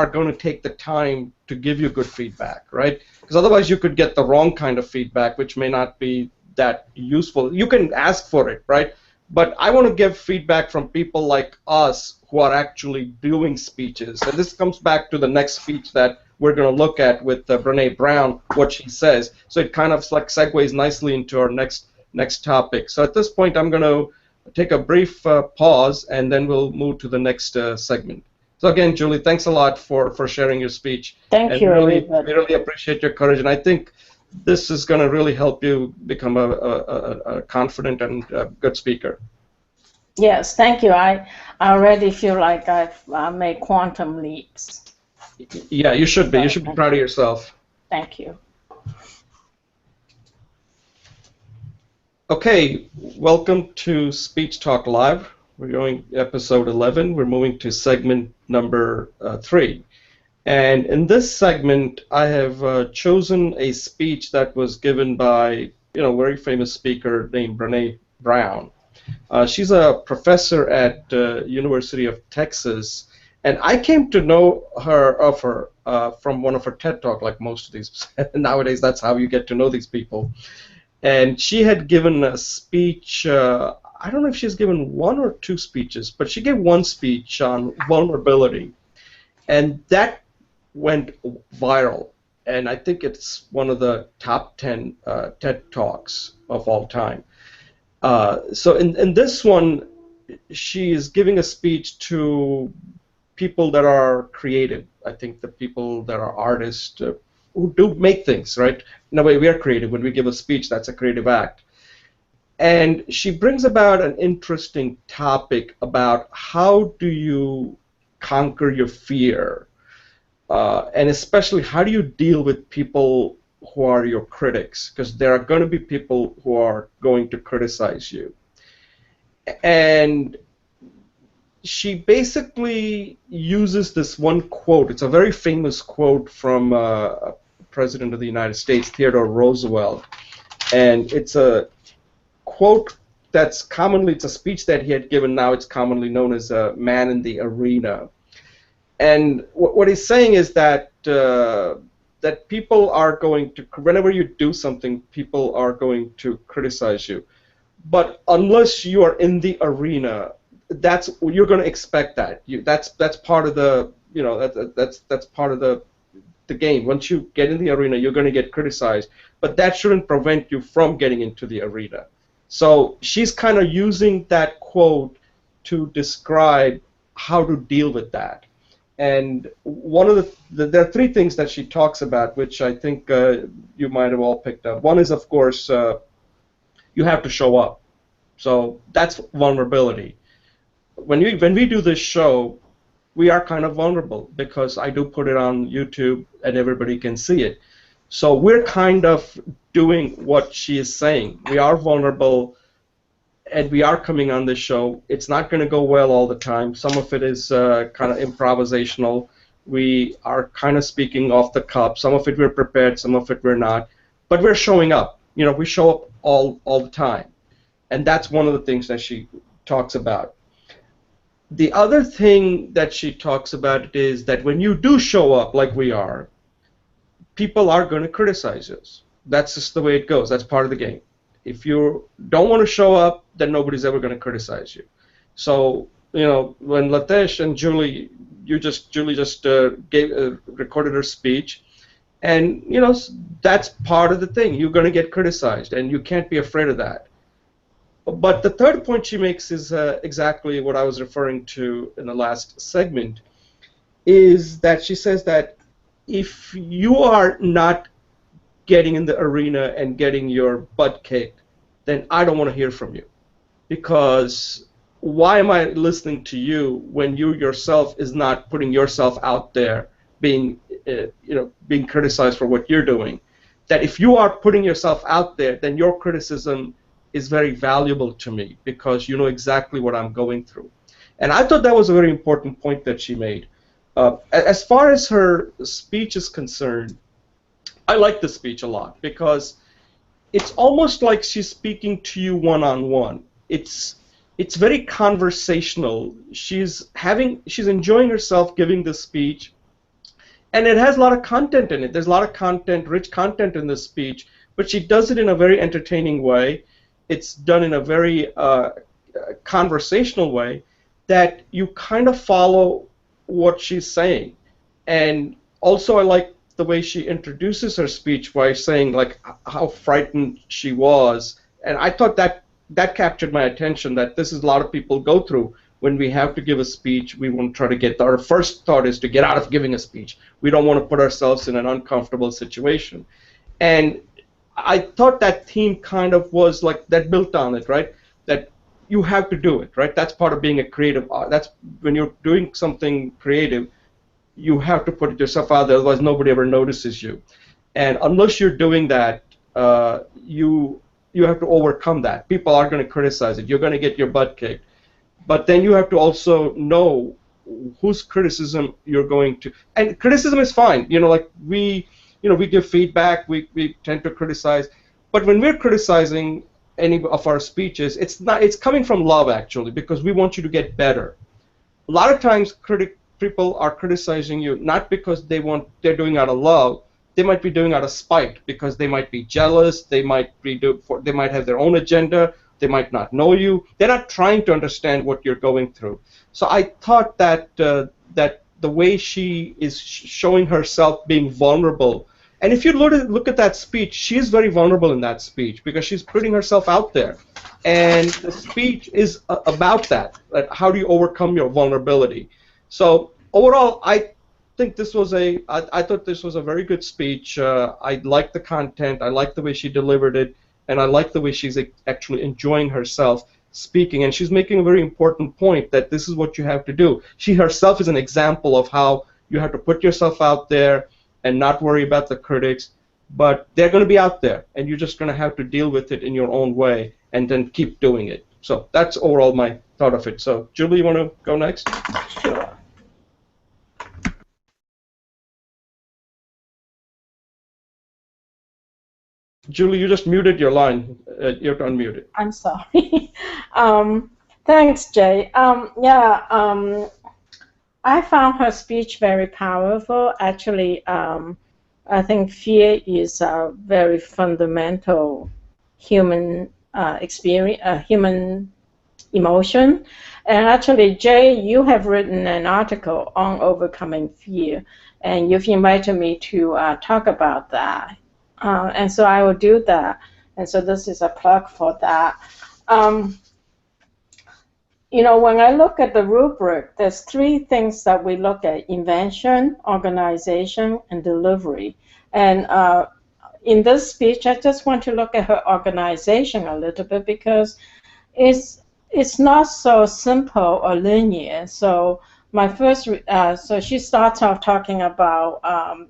S1: going to take the time to give you good feedback, right? Because otherwise you could get the wrong kind of feedback, which may not be that useful. You can ask for it, right? But I want to give feedback from people like us who are actually doing speeches. And this comes back to the next speech that we're going to look at with Brene Brown, what she says. So it kind of like segues nicely into our next topic. So at this point, I'm going to take a brief pause, and then we'll move to the next segment. So again, Julie, thanks a lot for sharing your speech.
S2: Thank
S1: And
S2: you,
S1: we
S2: everybody.
S1: really appreciate your courage. And I think this is going to really help you become a confident and good speaker.
S2: Yes, thank you. I already feel like I've made quantum leaps.
S1: Yeah, you should be. You should be proud of yourself.
S2: Thank you.
S1: Okay, welcome to Speech Talk Live. We're going episode 11. We're moving to segment number 3. And in this segment, I have chosen a speech that was given by, a very famous speaker named Brene Brown. She's a professor at University of Texas, and I came to know her from one of her TED Talk, like most of these. Nowadays, that's how you get to know these people. And she had given a speech. I don't know if she's given one or two speeches, but she gave one speech on vulnerability, and that went viral. And I think it's one of the top 10 TED Talks of all time. So in this one, she is giving a speech to people that are creative. I think the people that are artists who do make things, right? In a way, we are creative. When we give a speech, that's a creative act. And she brings about an interesting topic about how do you conquer your fear, and especially how do you deal with people who are your critics, because there are going to be people who are going to criticize you. And she basically uses this one quote. It's a very famous quote from President of the United States, Theodore Roosevelt, and it's a quote that's commonly, it's a speech that he had given. Now it's commonly known as a man in the arena. And what he's saying is that that people are going to, whenever you do something, people are going to criticize you. But unless you are in the arena, you're going to expect that. That's part of the that's part of the game. Once you get in the arena, you're going to get criticized. But that shouldn't prevent you from getting into the arena. So she's kind of using that quote to describe how to deal with that. And one of there are three things that she talks about, which I think you might have all picked up. One is, of course, you have to show up. So that's vulnerability. When we do this show, we are kind of vulnerable because I do put it on YouTube and everybody can see it. So we're kind of doing what she is saying. We are vulnerable, and we are coming on this show. It's not going to go well all the time. Some of it is kind of improvisational. We are kind of speaking off the cuff. Some of it we're prepared, some of it we're not. But we're showing up. We show up all the time. And that's one of the things that she talks about. The other thing that she talks about is that when you do show up like we are, people are going to criticize us. That's just the way it goes. That's part of the game. If you don't want to show up, then nobody's ever going to criticize you. So, when Latesh and Julie just recorded her speech, and, that's part of the thing. You're going to get criticized, and you can't be afraid of that. But the third point she makes is exactly what I was referring to in the last segment, is that she says that if you are not getting in the arena and getting your butt kicked, then I don't want to hear from you. Because why am I listening to you when you yourself is not putting yourself out there, being being criticized for what you're doing? That if you are putting yourself out there, then your criticism is very valuable to me because you know exactly what I'm going through. And I thought that was a very important point that she made. As far as her speech is concerned, I like the speech a lot because it's almost like she's speaking to you one-on-one. It's very conversational. She's enjoying herself giving the speech, and it has a lot of content in it. There's a lot of content, rich content in this speech, but she does it in a very entertaining way. It's done in a very conversational way that you kind of follow what she's saying. And also I like the way she introduces her speech by saying like how frightened she was. And I thought that captured my attention, that this is a lot of people go through when we have to give a speech. We want to try to get, our first thought is to get out of giving a speech. We don't want to put ourselves in an uncomfortable situation. And I thought that theme kind of was like, that built on it, right? That you have to do it, right? That's part of being a creative art. That's when you're doing something creative, you have to put yourself out there, otherwise nobody ever notices you. And unless you're doing that, you have to overcome that. People are going to criticize it. You're going to get your butt kicked. But then you have to also know whose criticism you're going to. And criticism is fine. Like we give feedback. We tend to criticize. But when we're criticizing any of our speeches, it's coming from love, actually, because we want you to get better. A lot of times people are criticizing you not because they're doing out of love. They might be doing out of spite because they might be jealous. They might have their own agenda. They might not know you. They're not trying to understand what you're going through. So I thought that that the way she is showing herself being vulnerable, and if you look at that speech, she is very vulnerable in that speech because she's putting herself out there, and the speech is about that. How do you overcome your vulnerability? So overall, I thought this was a very good speech. I liked the content. I liked the way she delivered it. And I like the way she's actually enjoying herself speaking. And she's making a very important point that this is what you have to do. She herself is an example of how you have to put yourself out there and not worry about the critics. But they're going to be out there, and you're just going to have to deal with it in your own way and then keep doing it. So that's overall my thought of it. So, Julie, you want to go next?
S2: Sure.
S1: Julie, you just muted your line. You have to unmute it.
S2: I'm sorry. Thanks, Jay. I found her speech very powerful. Actually, I think fear is a very fundamental human experience, human emotion. And actually, Jay, you have written an article on overcoming fear, and you've invited me to talk about that. And so I will do that. And so this is a plug for that. When I look at the rubric, there's three things that we look at: invention, organization, and delivery. And in this speech, I just want to look at her organization a little bit because it's not so simple or linear. So so she starts off talking about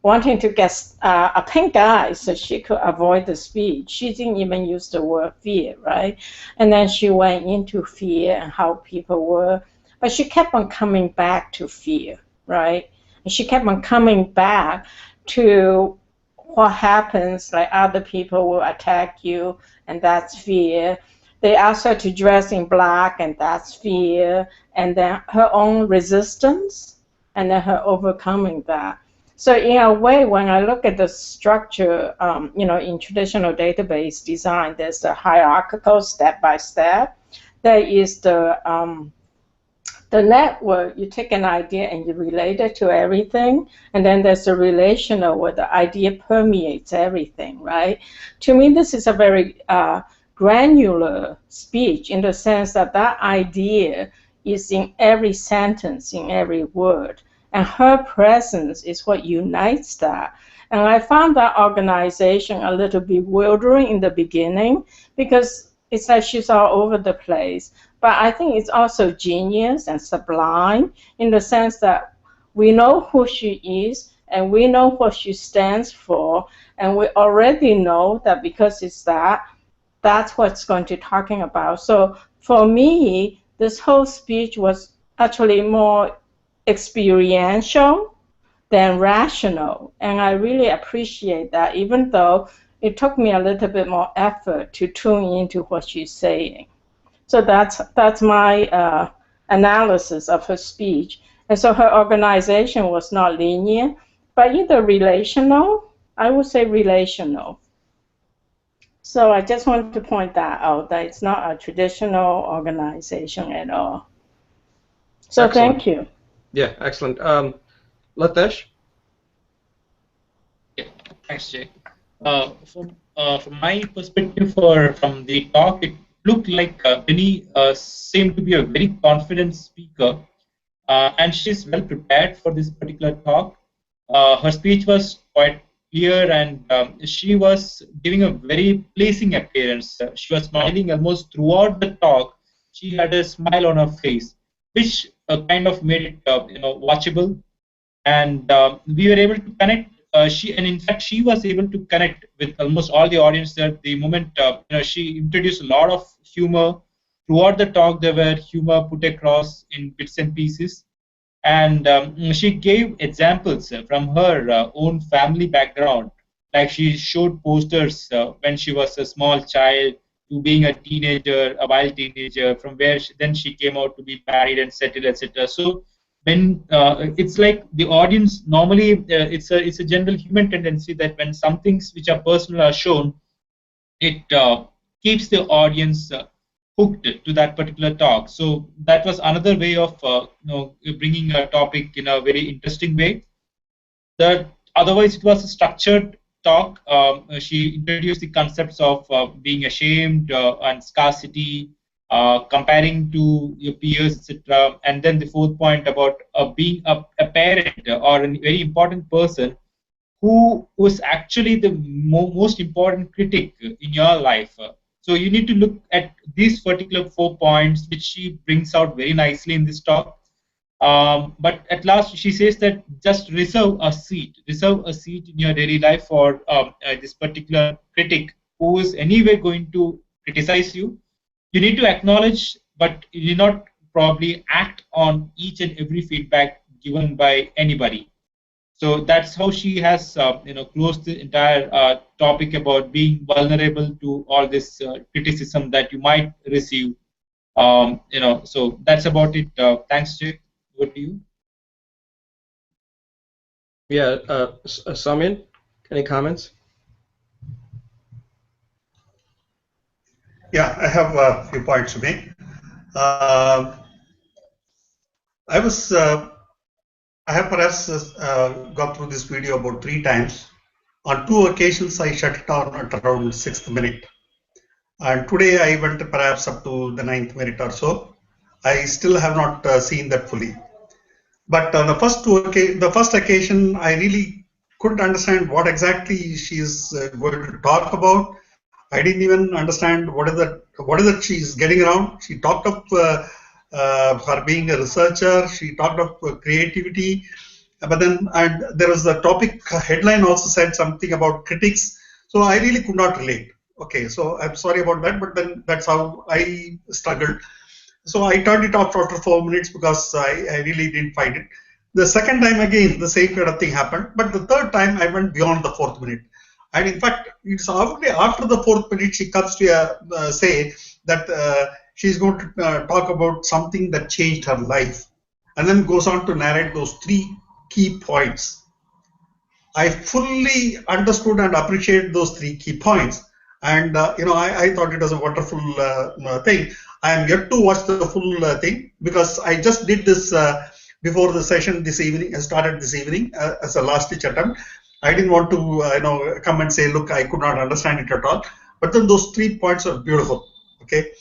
S2: wanting to get a pink eye so she could avoid the speech. She didn't even use the word fear, right? And then she went into fear and how people were, but she kept on coming back to fear, right? And she kept on coming back to what happens, like other people will attack you, and that's fear. They asked her to dress in black, and that's fear. And then her own resistance, and then her overcoming that. So in a way, when I look at the structure, in traditional database design, there's the hierarchical step by step. There is the network. You take an idea and you relate it to everything, and then there's the relational where the idea permeates everything, right? To me, this is a very granular speech in the sense that that idea is in every sentence, in every word. and her presence is what unites that. And I found that organization a little bewildering in the beginning because it's like she's all over the place. But I think it's also genius and sublime in the sense that we know who she is and we know what she stands for, and we already know that because it's that, that's what it's going to talking about. So for me, this whole speech was actually more experiential than rational, and I really appreciate that, even though it took me a little bit more effort to tune into what she's saying. So that's my analysis of her speech. And so her organization was not linear, but either relational, I would say relational. So I just want to point that out, that it's not a traditional organization at all. So
S1: Excellent.
S2: thank you.
S1: Yeah, excellent. Latesh?
S3: Yeah, thanks, Jay. From my perspective, from the talk, it looked like Benny seemed to be a very confident speaker, and she's well prepared for this particular talk. Her speech was quite clear, and she was giving a very pleasing appearance. She was smiling almost throughout the talk. She had a smile on her face, which kind of made it, watchable, and we were able to connect. And in fact, she was able to connect with almost all the audience. That the moment she introduced a lot of humor throughout the talk, there were humor put across in bits and pieces, and she gave examples from her own family background. Like she showed posters when she was a small child to being a teenager, a wild teenager, from where then she came out to be married and settled, etc. So when it's like the audience normally, it's a general human tendency that when some things which are personal are shown, it keeps the audience hooked to that particular talk. So that was another way of bringing a topic in a very interesting way. That otherwise it was a structured talk. She introduced the concepts of being ashamed and scarcity, comparing to your peers, etc. And then the fourth point about being a parent or a very important person who was actually the most important critic in your life. So you need to look at these particular 4 points, which she brings out very nicely in this talk. But at last, she says that just reserve a seat in your daily life for this particular critic who is anyway going to criticize you. You need to acknowledge, but you need not probably act on each and every feedback given by anybody. So that's how she has, closed the entire topic about being vulnerable to all this criticism that you might receive. So that's about it. Thanks, Jay. Over to you.
S1: Yeah, Samin, any comments?
S4: Yeah, I have a few points to make. I have perhaps gone through this video about 3 times. On 2 occasions, I shut it on at around 6th minute. And today I went perhaps up to the 9th minute or so. I still have not seen that fully. But the first occasion, I really couldn't understand what exactly she's going to talk about. I didn't even understand what is it she's getting around. She talked of her being a researcher. She talked of creativity, but then there was the topic headline also said something about critics. So I really could not relate. Okay, so I'm sorry about that, but then that's how I struggled. So I turned it off after 4 minutes because I really didn't find it. The second time again, the same kind of thing happened. But the third time, I went beyond the 4th minute. And in fact, it's after the 4th minute, she comes to say that she's going to talk about something that changed her life. And then goes on to narrate those 3 key points. I fully understood and appreciated those 3 key points. And, I thought it was a wonderful thing. I am yet to watch the full thing because I just did this before the session this evening. I started this evening as a last ditch attempt. I didn't want to, come and say, look, I could not understand it at all. But then those 3 points are beautiful. Okay,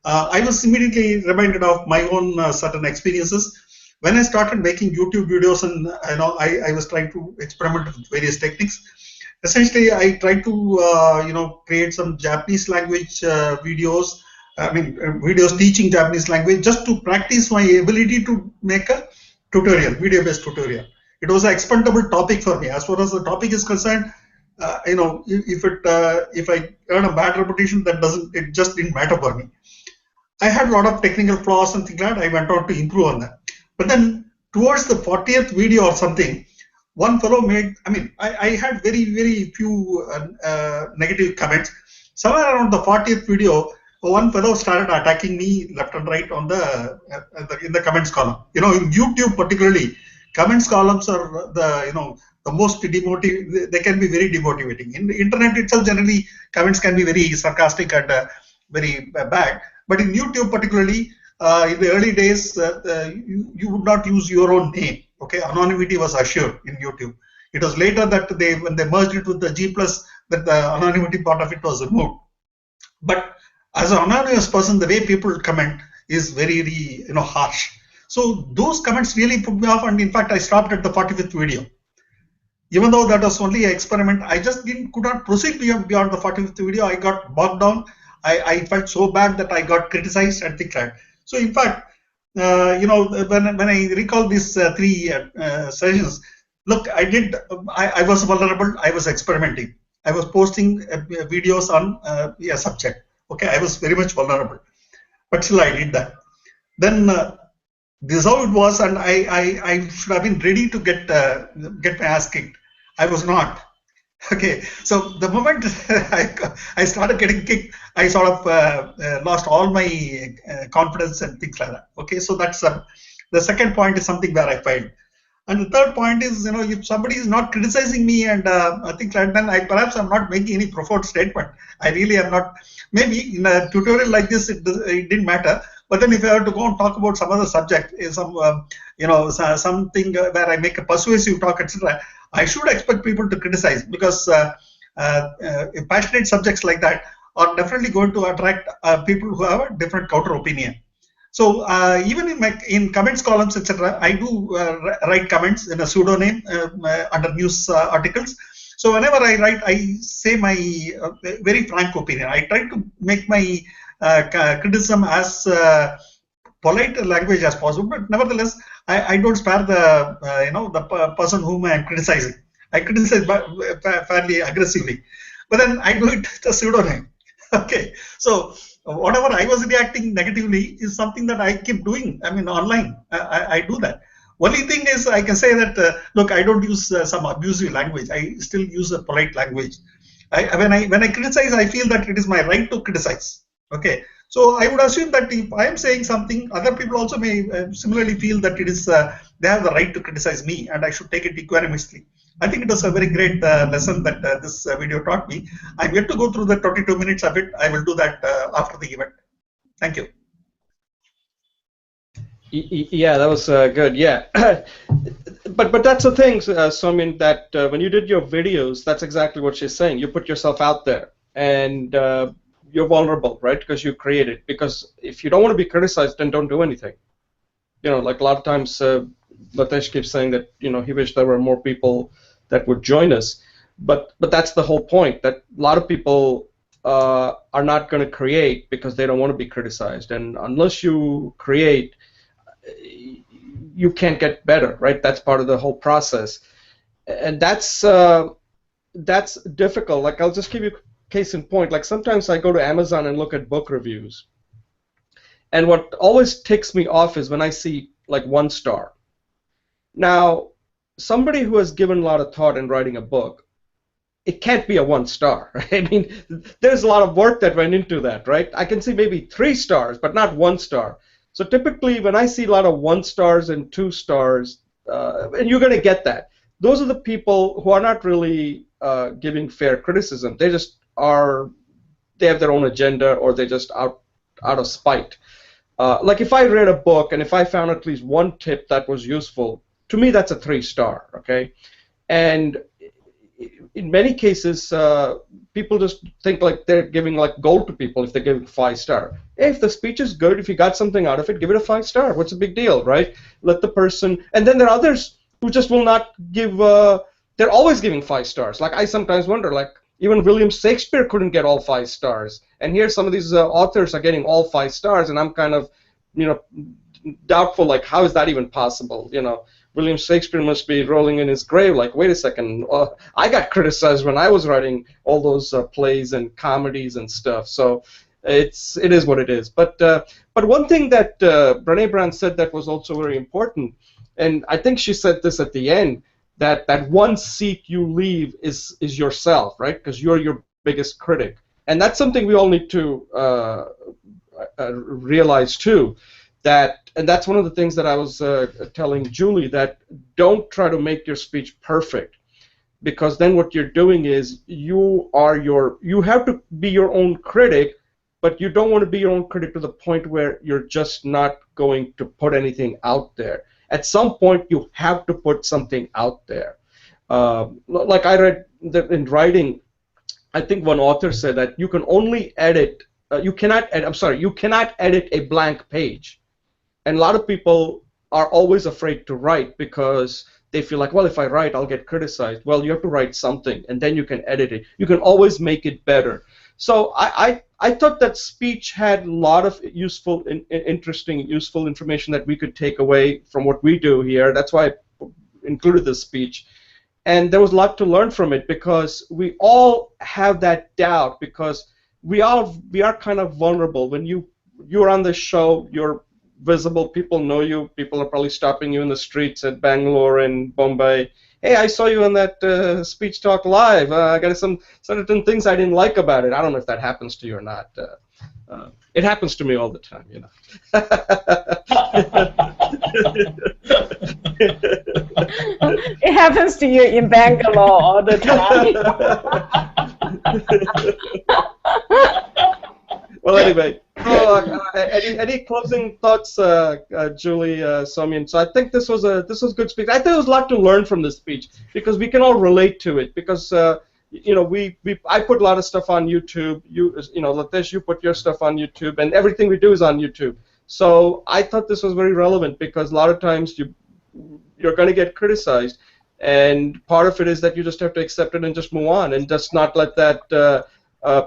S4: I was immediately reminded of my own certain experiences. when I started making YouTube videos, and I was trying to experiment with various techniques. Essentially, I tried to create some Japanese language videos. I mean, videos teaching Japanese language just to practice my ability to make a tutorial, video-based tutorial. It was an expendable topic for me. As far as the topic is concerned, if I earn a bad reputation, it just didn't matter for me. I had a lot of technical flaws and things like that. I went on to improve on that. But then towards the 40th video or something, one fellow made, I had very, very few negative comments. Somewhere around the 40th video, one fellow started attacking me left and right on in the comments column. In YouTube particularly, comments columns are the most demotivating. They can be very demotivating. In the internet itself, generally, comments can be very sarcastic and very bad. But in YouTube particularly, in the early days, you would not use your own name. Okay, anonymity was assured in YouTube. It was later that when they merged it with the G+, that the anonymity part of it was removed. But as an anonymous person, the way people comment is very, very harsh. So those comments really put me off, and in fact, I stopped at the 45th video. Even though that was only an experiment, I just could not proceed beyond the 45th video. I got bogged down. I felt so bad that I got criticized and things like that. So in fact, when I recall these three sessions, look, I was vulnerable. I was experimenting. I was posting videos on a subject. Okay, I was very much vulnerable, but still I did that. Then this is how it was, and I should have been ready to get my ass kicked. I was not. Okay, so the moment I started getting kicked, I sort of lost all my confidence and things like that. Okay, so that's the second point is something where I failed. And the third point is, if somebody is not criticizing me and I think then perhaps I'm not making any profound statement. I really am not. Maybe in a tutorial like this, it didn't matter. But then if I were to go and talk about some other subject, something where I make a persuasive talk, etc., I should expect people to criticize, because passionate subjects like that are definitely going to attract people who have a different counter opinion. So even in comments columns, etc., I do write comments in a pseudonym under news articles. So whenever I write, I say my very frank opinion. I try to make my criticism as polite language as possible, but nevertheless, I don't spare the person whom I am criticizing. I criticize fairly aggressively, but then I do it with a pseudonym. Okay, so whatever I was reacting negatively is something that I keep doing. Online, I do that. Only thing is, I can say that look, I don't use some abusive language. I still use a polite language. When I criticize, I feel that it is my right to criticize. Okay, so I would assume that if I am saying something, other people also may similarly feel that it is they have the right to criticize me, and I should take it equanimously. I think it was a very great lesson that this video taught me. I'm yet to go through the 22 minutes of it. I will do that after the event. Thank you.
S1: Yeah, that was good. Yeah, but that's the thing, Somin, that when you did your videos, that's exactly what she's saying. You put yourself out there, and you're vulnerable, right? Because you create it. Because if you don't want to be criticized, then don't do anything. Like a lot of times, Latesh keeps saying that he wished there were more people that would join us, but that's the whole point. That a lot of people are not going to create because they don't want to be criticized, and unless you create, you can't get better, right? That's part of the whole process, and that's difficult. Like, I'll just give you a case in point. Like, sometimes I go to Amazon and look at book reviews, and what always ticks me off is when I see like 1 star. Now, somebody who has given a lot of thought in writing a book, it can't be a 1 star. Right? There's a lot of work that went into that, right? I can see maybe 3 stars, but not 1 star. So typically, when I see a lot of 1 stars and 2 stars, and you're going to get that, those are the people who are not really giving fair criticism. They just they have their own agenda, or they're just out of spite. Like, if I read a book and if I found at least 1 tip that was useful, to me that's a 3 star, okay? And in many cases, people just think like they're giving like gold to people if they're giving 5-star. Hey, if the speech is good, if you got something out of it, give it a 5-star. What's the big deal, right? Let the person, and then there are others who just will not give. They're always giving 5 stars. Like I sometimes wonder, like even William Shakespeare couldn't get all 5 stars, and here some of these authors are getting all 5 stars, and I'm kind of, you know, doubtful, like how is that even possible, you know? William Shakespeare must be rolling in his grave like, wait a second, I got criticized when I was writing all those plays and comedies and stuff. So it is what it is. But one thing that Brené Brown said that was also very important, and I think she said this at the end, that one seat you leave is yourself, right? Because you're your biggest critic, and that's something we all need to realize too. And that's one of the things that I was telling Julie, that don't try to make your speech perfect, because then what you're doing is you have to be your own critic, but you don't want to be your own critic to the point where you're just not going to put anything out there. At some point, you have to put something out there. Like I read that in writing, I think one author said that you can only edit. You cannot edit a blank page. And a lot of people are always afraid to write because they feel like, well, if I write, I'll get criticized. Well, you have to write something, and then you can edit it. You can always make it better. So I thought that speech had a lot of useful, interesting, useful information that we could take away from what we do here. That's why I included this speech. And there was a lot to learn from it, because we all have that doubt, because we are kind of vulnerable. When you're on the show, you're visible, people know you, people are probably stopping you in the streets at Bangalore and Bombay. Hey, I saw you on that Speech Talk Live. I got some certain things I didn't like about it. I don't know if that happens to you or not. It happens to me all the time, you know.
S2: It happens to you in Bangalore all the time.
S1: Well, anyway, any closing thoughts, Julie, Soumyan? So I think this was good speech. I think there was a lot to learn from this speech, because we can all relate to it. Because you know, I put a lot of stuff on YouTube. You know, Latish, you put your stuff on YouTube, and everything we do is on YouTube. So I thought this was very relevant, because a lot of times you're going to get criticized, and part of it is that you just have to accept it and just move on, and just not let that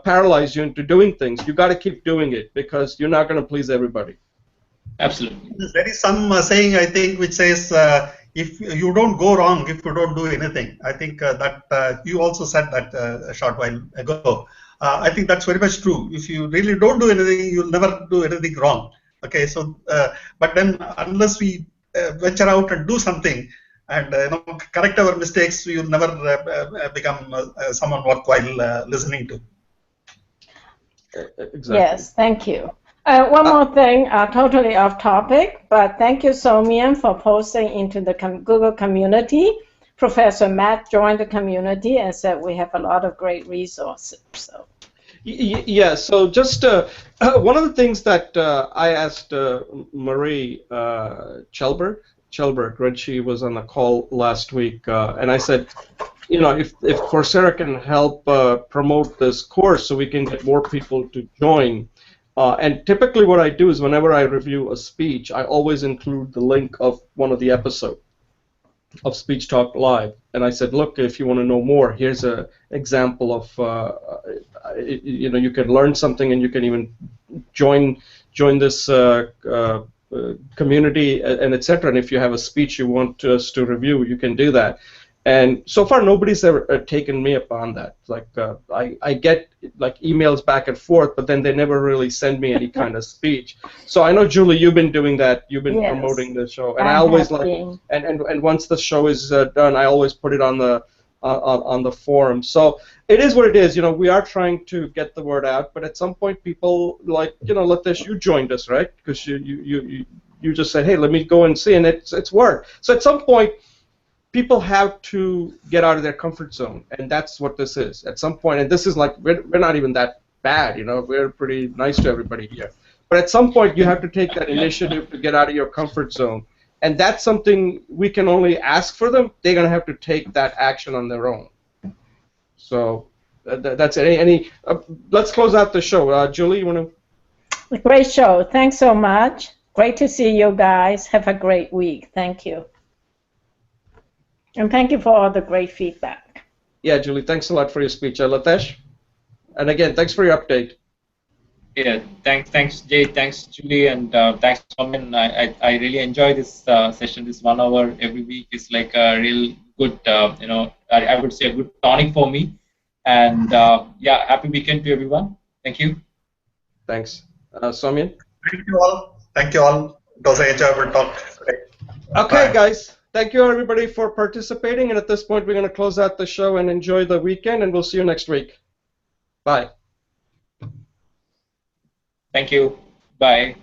S1: paralyze you into doing things. You got to keep doing it, because you're not going to please everybody.
S3: Absolutely.
S4: There is some saying, I think, which says, if you don't go wrong if you don't do anything. I think that you also said that a short while ago. I think that's very much true. If you really don't do anything, you'll never do anything wrong. Okay, so but then unless we venture out and do something and correct our mistakes, you'll never become someone worthwhile listening to.
S1: Exactly.
S2: Yes, thank you. One more thing, totally off topic, but thank you, Soumyan, for posting into the Google community. Professor Matt joined the community and said we have a lot of great resources. So.
S1: Yeah, so just one of the things that I asked Marie Chelberg when she was on the call last week, and I said, you know, if Coursera can help promote this course so we can get more people to join. And typically what I do is whenever I review a speech, I always include the link of one of the episodes of Speech Talk Live. And I said, look, if you want to know more, here's an example of, you know, you can learn something, and you can even join this community, and etc. And if you have a speech you want us to review, you can do that. And so far, nobody's ever taken me up on that. Like I get like emails back and forth, but then they never really send me any kind of speech. So I know, Julie, you've been doing that. You've been promoting the show, and I always like. And once the show is done, I always put it on the forum. So it is what it is. You know, we are trying to get the word out, but at some point, people like, you know, Latish, you joined us, right? Because you just said, hey, let me go and see, and it's worked. So at some point, people have to get out of their comfort zone, and that's what this is. At some point, and this is like, we're not even that bad, you know, we're pretty nice to everybody here. But at some point, you have to take that initiative to get out of your comfort zone, and that's something we can only ask for them. They're going to have to take that action on their own. So that's any. Let's close out the show. Julie, you want to?
S2: Great show. Thanks so much. Great to see you guys. Have a great week. Thank you. And thank you for all the great feedback.
S1: Yeah, Julie, thanks a lot for your speech. Latesh? And again, thanks for your update.
S3: Yeah, thanks Jay, thanks Julie, and thanks Somin. I really enjoy this session. This 1 hour every week is like a real good, I would say a good tonic for me. And yeah, happy weekend to everyone. Thank you.
S1: Thanks. Somin?
S4: Thank you all. Thank you all. It was an enjoyable talk today.
S1: Okay,
S4: Bye.
S1: guys. Thank you, everybody, for participating. And at this point, we're going to close out the show and enjoy the weekend, and we'll see you next week. Bye.
S3: Thank you. Bye.